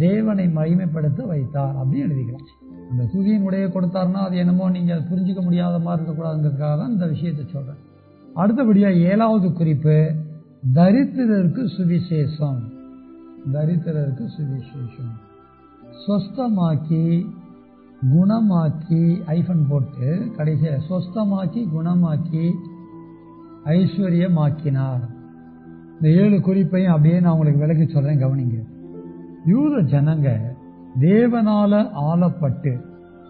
தேவனை மகிமைப்படுத்த வைத்தார் அப்படின்னு எழுதிக்கலாம். அந்த துதியின் உடையை கொடுத்தாருன்னா அது என்னமோ நீங்க புரிஞ்சிக்க முடியாத மாதிரி இருக்கக்கூடாதுங்கிறதுக்காக தான் இந்த விஷயத்தை சொல்றேன். அடுத்தபடியா 7வது குறிப்பு, தரித்திரருக்கு சுவிசேஷம். தரித்திரருக்கு சுவிசேஷம். சொஸ்தமாக்கி, குணமாக்கி, ஐஃபன் போட்டு கடைசியா சொஸ்தமாக்கி, குணமாக்கி, ஐஸ்வர்யமாக்கினார். இந்த 7 குறிப்பையும் அப்படியே நான் உங்களுக்கு விளக்கி சொல்றேன், கவனிங்க. யூத ஜனங்க தேவனால ஆளப்பட்டு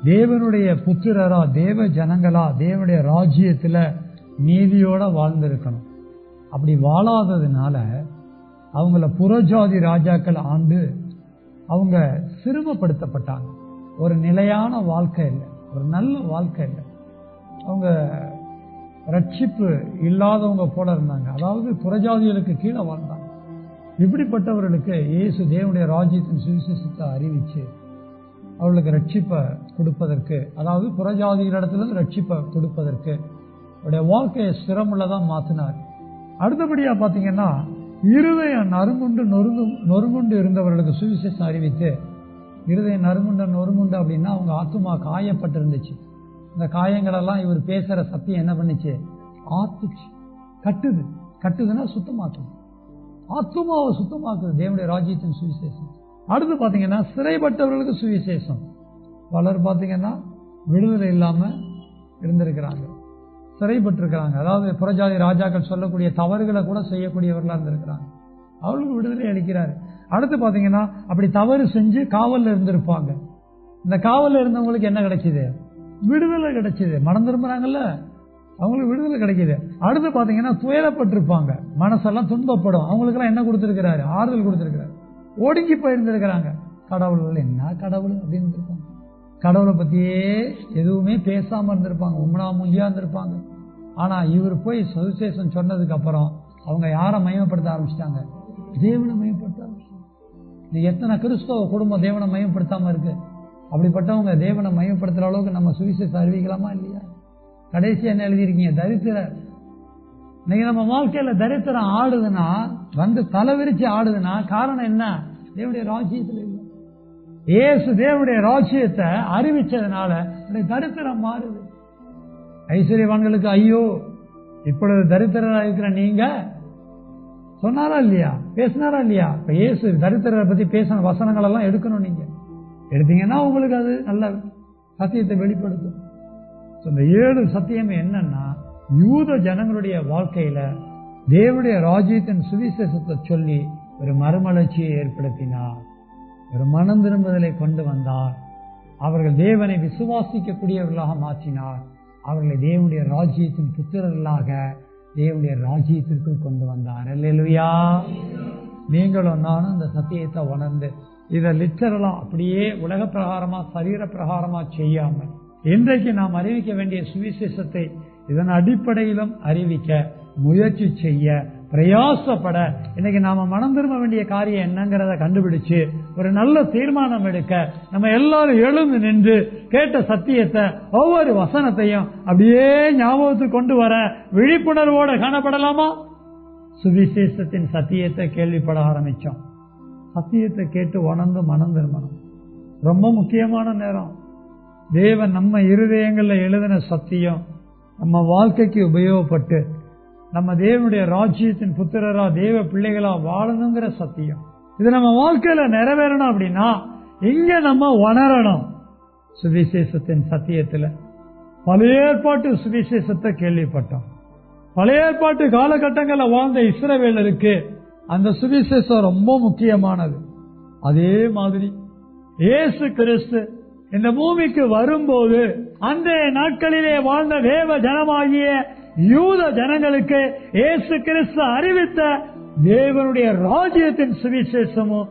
தேவனுடைய புத்திரரா, தேவ ஜனங்களா, தேவனுடைய ராஜ்யத்துல நீதியோட வாழ்ந்திருக்கணும். அப்படி வாழாததுனால அவங்கள புறஜாதி ராஜாக்கள் ஆண்டு அவங்க சிறுமப்படுத்தப்பட்டாங்க. ஒரு நிலையான வாழ்க்கை இல்லை, ஒரு நல்ல வாழ்க்கை இல்லை. அவங்க ரட்சிப்பு இல்லாதவங்க போல இருந்தாங்க. அதாவது புறஜாதிகளுக்கு கீழே வாழ்ந்தாங்க. இப்படிப்பட்டவர்களுக்கு இயேசு தேவனுடைய ராஜ்யத்தின் சுவிசேஷத்தை அறிவிச்சு அவர்களுக்கு ரட்சிப்பை கொடுப்பதற்கு, அதாவது புறஜாதிகளிடத்திலிருந்து ரட்சிப்பை கொடுப்பதற்கு அவருடைய வாழ்க்கையை ஸ்திரமுள்ளதான் மாத்தினார். அடுத்தபடியா பாத்தீங்கன்னா, இருதயம் நொறுங்குண்டு இருந்தவர்களுக்கு சுவிசேஷம் அறிவித்து, இருதயம் நொறுங்குண்டு அப்படின்னா அவங்க ஆத்துமா காயப்பட்டு இருந்துச்சு. இந்த காயங்களெல்லாம் இவர் பேசுற சத்தியம் என்ன பண்ணிச்சு, ஆத்துச்சு. கட்டுதுன்னா சுத்தமாக்குது, ஆத்துமாவை சுத்தமாக்குது தேவனுடைய ராஜ்யத்தின் சுவிசேஷம். அடுத்து பாத்தீங்கன்னா சிறைப்பட்டவர்களுக்கு சுவிசேஷம். பலர் பாத்தீங்கன்னா விடுதலை இல்லாம இருந்திருக்கிறாங்க, சிறைப்பட்டிருக்கிறாங்க. அதாவது புறஜாதி ராஜாக்கள் சொல்லக்கூடிய தவறுகளை கூட செய்யக்கூடியவர்களா இருந்திருக்கிறாங்க. அவர்களுக்கு விடுதலை அளிக்கிறாரு. அடுத்து பாத்தீங்கன்னா அப்படி தவறு செஞ்சு காவல்ல இருந்திருப்பாங்க. இந்த காவல்ல இருந்தவங்களுக்கு என்ன கிடைச்சது, விடுதலை கிடைச்சது. மனம் திரும்புறாங்கல்ல, அவங்களுக்கு விடுதலை கிடைக்குது. அடுத்து பாத்தீங்கன்னா துயரப்பட்டிருப்பாங்க, மனசெல்லாம் துன்பப்படும். அவங்களுக்கு எல்லாம் என்ன கொடுத்திருக்கிறாரு, ஆறுதல் கொடுத்திருக்கிறாரு. ஒடுங்கி போயிருந்திருக்கிறாங்க. கடவுள் என்ன கடவுள் அப்படின்னு இருப்பாங்க, கடவுளை பத்தியே எதுவுமே பேசாம இருந்திருப்பாங்க, உம்னா மூஞ்சியா இருந்திருப்பாங்க. ஆனா இவர் போய் சுவிசேஷம் சொன்னதுக்கு அப்புறம் அவங்க யாரை மயமப்படுத்த ஆரம்பிச்சிட்டாங்க, தேவனை மயமப்படுத்த ஆரம்பிச்சிட்டாங்க. இது எத்தனை கிறிஸ்தவ குடும்பம் தேவனை மயமப்படுத்தாம இருக்கு. அப்படிப்பட்டவங்க தேவனை மயமப்படுத்துற அளவுக்கு நம்ம சுவிசேஷம் அறிவிக்கலாமா இல்லையா? கடைசி என்ன எழுதியிருக்கீங்க, தரித்திரர். இன்னைக்கு நம்ம வாழ்க்கையில தரித்திரம் ஆடுதுன்னா, வந்து தலைவிரிச்சு ஆடுதுன்னா காரணம் என்ன, தேவனுடைய ராஜ்யத்தில் இல்லை. இயேசு தேவனுடைய ராஜ்யத்தை அறிவிச்சதுனால தரித்திரம் மாறுது. ஐஸ்வர்யவான்களுக்கு ஐயோ, இப்பொழுது தரித்திரரா இருக்கிற நீங்க சொன்னாரா இல்லையா, பேசினாரா இல்லையா? இப்ப இயேசு தரித்திரரை பத்தி பேசின வசனங்கள் எல்லாம் எடுக்கணும். நீங்க எடுத்தீங்கன்னா உங்களுக்கு அது நல்ல சத்தியத்தை வெளிப்படுத்தும். இந்த 7 சத்தியம் என்னன்னா, யூத ஜனங்களுடைய வாழ்க்கையில தேவனுடைய ராஜ்யத்தின் சுவிசேஷத்தை சொல்லி ஒரு மறுமலர்ச்சியை ஏற்படுத்தினார், ஒரு மனம் திரும்புதலை கொண்டு வந்தார். அவர்கள் தேவனை விசுவாசிக்கக்கூடியவர்களாக மாற்றினார். அவர்களை தேவனுடைய ராஜ்யத்தின் புத்திரர்களாக தேவனுடைய ராஜ்யத்திற்குள் கொண்டு வந்தார். அல்லேலூயா. நீங்களும் நானும் இந்த சத்தியத்தை உணர்ந்து இதை லிட்டரலா அப்படியே உலக பிரகாரமா சரீர பிரகாரமா செய்யாம இன்றைக்கு நாம் அறிவிக்க வேண்டிய சுவிசேஷத்தை இதன் அடிப்படையிலும் அறிவிக்க முயற்சி செய்ய பிரயாசப்பட, இன்னைக்கு நாம மனம் திரும்ப வேண்டிய காரியம் என்னங்கிறத கண்டுபிடிச்சு ஒரு நல்ல தீர்மானம் எடுக்க நம்ம எல்லாரும் எழுந்து நின்று கேட்ட சத்தியத்தை ஒவ்வொரு வசனத்தையும் அப்படியே ஞாபகத்துக்கு கொண்டு வர விழிப்புணர்வோட காணப்படலாமா? சுவிசேஷத்தின் சத்தியத்தை கேள்விப்பட ஆரம்பிச்சோம். சத்தியத்தை கேட்டு உணர்ந்து மனம் திரும்பணும். ரொம்ப முக்கியமான நேரம். தேவன் நம்ம இருதயங்கள்ல எழுதின சத்தியம் நம்ம வாழ்க்கைக்கு உபயோகப்பட்டு நம்ம தேவனுடைய ராஜ்யத்தின் புத்திரரா தேவ பிள்ளைகளா வாழணுங்கிற சத்தியம். இது நம்ம வாழ்க்கையில நிறைவேறணும் அப்படின்னா இங்க நம்ம உணரணும். சுவிசேஷத்தின் சத்தியத்துல பழைய ஏற்பாட்டு சுவிசேஷத்தை கேள்விப்பட்டோம். பழைய ஏற்பாட்டு காலகட்டங்களில் வாழ்ந்த இஸ்ரவேலருக்கு அந்த சுவிசேஷம் ரொம்ப முக்கியமானது. அதே மாதிரி இயேசு கிறிஸ்து இந்த பூமிக்கு வரும்போது அந்த நாட்களிலே வாழ்ந்த தேவ ஜனமாகிய யூத ஜனங்களுக்கு இயேசு கிறிஸ்து அறிவித்த தேவனுடைய ராஜ்யத்தின் சுவிசேஷமும்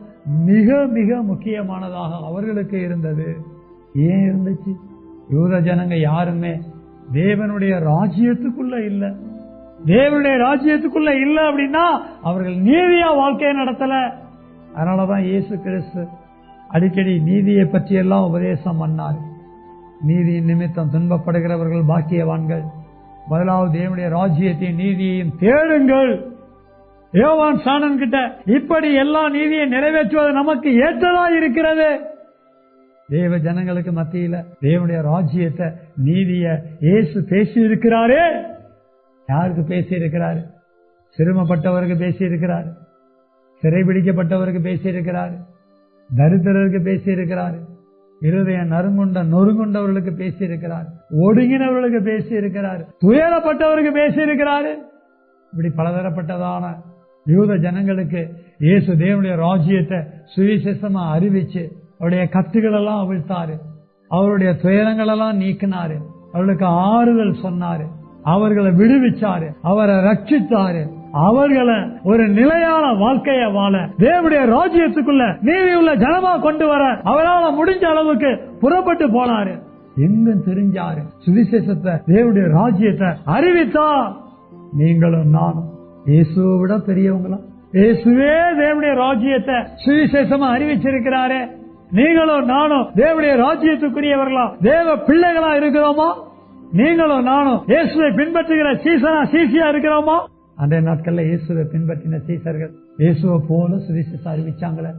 மிக மிக முக்கியமானதாக அவர்களுக்கு இருந்தது. ஏன் இருந்துச்சு? யூத ஜனங்க யாருமே தேவனுடைய ராஜ்யத்துக்குள்ள இல்ல. தேவனுடைய ராஜ்யத்துக்குள்ள இல்ல அப்படின்னா அவர்கள் நீதியா வாழ்க்கையை நடத்தல. அதனாலதான் இயேசு கிறிஸ்து அடிக்கடி நீதியை பற்றி எல்லாம் உபதேசம் பண்ணார். நீதி நிமித்தம் துன்பப்படுகிறவர்கள் பாக்கியவான்கள், முதலாவது தேவனுடைய ராஜ்யத்தையும் நீதியையும் தேடுங்கள். யோவான் சாணன் கிட்ட இப்படி எல்லா நீதியை நிறைவேற்றுவது நமக்கு ஏற்றதா இருக்கிறது. தேவ ஜனங்களுக்கு மத்தியில தேவனுடைய ராஜ்யத்தை நீதிய இயேசு பேசி இருக்கிறாரே. யாருக்கு பேசி இருக்கிறாரு? சிறுமப்பட்டவருக்கு பேசி இருக்கிறாரு, சிறைபிடிக்கப்பட்டவருக்கு பேசி இருக்கிறாரு, தரித்திரருக்கு பேசி இருக்கிறாரு, இருதய நொறுங்குண்டவர்களுக்கு பேசி இருக்கிறார், ஒடுங்கினவர்களுக்கு பேசி இருக்கிறார், துயரப்பட்டவருக்கு பேசி இருக்கிறாரு. இப்படி பலதரப்பட்டதான யூத ஜனங்களுக்கு இயேசு தேவனுடைய ராஜ்யத்தை சுவிசேஷமா அறிவிச்சு அவருடைய கட்டுகள் எல்லாம் அவிழ்த்தாரு, அவருடைய துயரங்கள் எல்லாம் நீக்கினாரு, அவர்களுக்கு ஆறுதல் சொன்னாரு, அவர்களை விடுவிச்சாரு, அவரை ரட்சித்தாரு, அவர்களை ஒரு நிலையான வாழ்க்கையை வாழ தேவனுடைய ராஜ்யத்துக்குள்ள நீதியுள்ள ஜனமா கொண்டு வர அவரால் முடிஞ்ச அளவுக்கு புறப்பட்டு போனாரு. எங்கும் தெரிஞ்சாரு, சுவிசேஷத்தை தேவனுடைய ராஜ்யத்தை அறிவித்தார். நீங்களும் நானும் இயேசுவை விட பெரியவங்களா? இயேசுவே தேவனுடைய ராஜ்யத்தை சுவிசேஷமா அறிவிச்சிருக்கிறாரே. நீங்களும் நானும் தேவனுடைய ராஜ்யத்துக்குரியவர்களா, தேவ பிள்ளைகளா இருக்கிறோமா? நீங்களும் நானும் இயேசுவை பின்பற்றுகிற சீசியா இருக்கிறோமா? அன்றைய நாட்கள்ல இயேசுவை பின்பற்றின சீசர்கள் இயேசுவை போல சுவிசேஷம் அறிவிச்சாங்களே,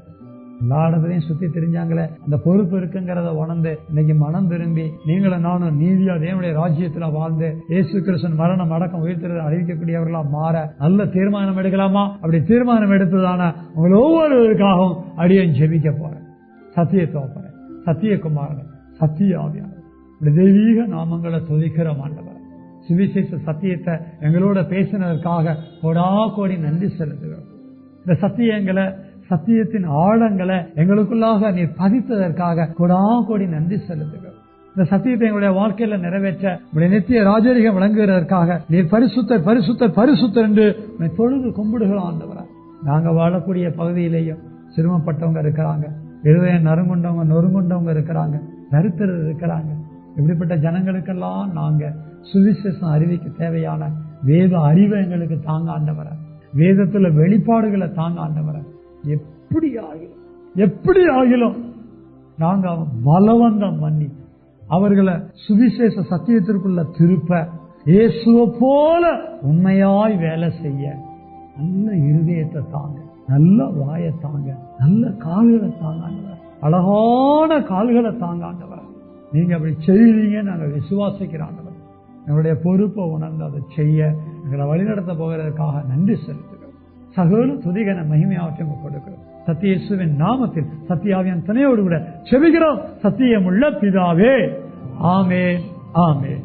எல்லா இடத்துலையும் சுத்தி தெரிஞ்சாங்களே. அந்த பொறுப்பு இருக்குங்கிறத உணர்ந்து இன்னைக்கு மனம் திரும்பி நீங்களும் நானும் நீதியா தேவனுடைய ராஜ்யத்துல வாழ்ந்து இயேசு கிறிஸ்துவின் மரணம் அடக்கம் உயிர்த்தெழுதலை அறிவிக்கக்கூடியவர்களா மாற நல்ல தீர்மானம் எடுக்கலாமா? அப்படி தீர்மானம் எடுத்ததான உங்களை ஒவ்வொருவருக்காகவும் அடியேன் ஜெபிக்க போறேன். சத்தியத்தை போறேன், சத்தியகுமாரன், சத்திய ஆவியானவர், இப்படி தெய்வீக நாமங்களை துதிக்கிற ஆண்டவர், சுவிசேஷ சத்தியத்தை எங்களோட பேசினதற்காக கோடா கோடி நன்றி செலுத்துகிறோம். இந்த சத்தியங்களை, சத்தியத்தின் ஆழங்களை எங்களுக்குள்ளாக நீர் பதித்ததற்காக கோடா கோடி நன்றி செலுத்துகிறோம். இந்த சத்தியத்தை எங்களுடைய வாழ்க்கையில நிறைவேற்ற நித்திய ராஜரிகம் விளங்குகிறதற்காக நீர் பரிசுத்தர் பரிசுத்தர் பரிசுத்தர் என்று தொழுது கும்பிடுகிறோம் ஆண்டவரா. நாங்க வாழக்கூடிய பகுதியிலேயும் சிரமப்பட்டவங்க இருக்கிறாங்க, இருதய நொறுங்குண்டவங்க இருக்கிறாங்க, தரித்திரர் இருக்கிறாங்க. இப்படிப்பட்ட ஜனங்களுக்கெல்லாம் நாங்க சுவிசேஷம் அறிவிக்க தேவையான வேத அறிவை எங்களுக்கு தாங்க ஆண்டவர, வேதத்துல வெளிப்பாடுகளை தாங்க ஆண்டவர. எப்படி ஆகிலும் நாங்க பலவந்தம் பண்ணி அவர்களை சுவிசேஷ சத்தியத்திற்குள்ள திருப்ப இயேசுவை போல உண்மையாய் வேலை செய்ய நல்ல இருதயத்தை தாங்க, நல்ல வாயை தாங்க, நல்ல கால்களை தாங்க ஆண்டவர, அழகான கால்களை தாங்க ஆண்டவர. நீங்க அப்படி செய்வீங்க நாங்க விசுவாசிக்கிறாங்க. எங்களுடைய பொறுப்பை உணர்ந்து அதை செய்ய எங்களை வழிநடத்த போகிறதுக்காக நன்றி செலுத்துகிறோம். சகல துதிகன மகிமையாவற்றை கொடுக்கிறோம். சத்திய இயேசுவின் நாமத்தில் சத்தியாவின் துணையோடு கூட செபிக்கிறோம். சத்தியமுள்ள பிதாவே, ஆமென், ஆமென்.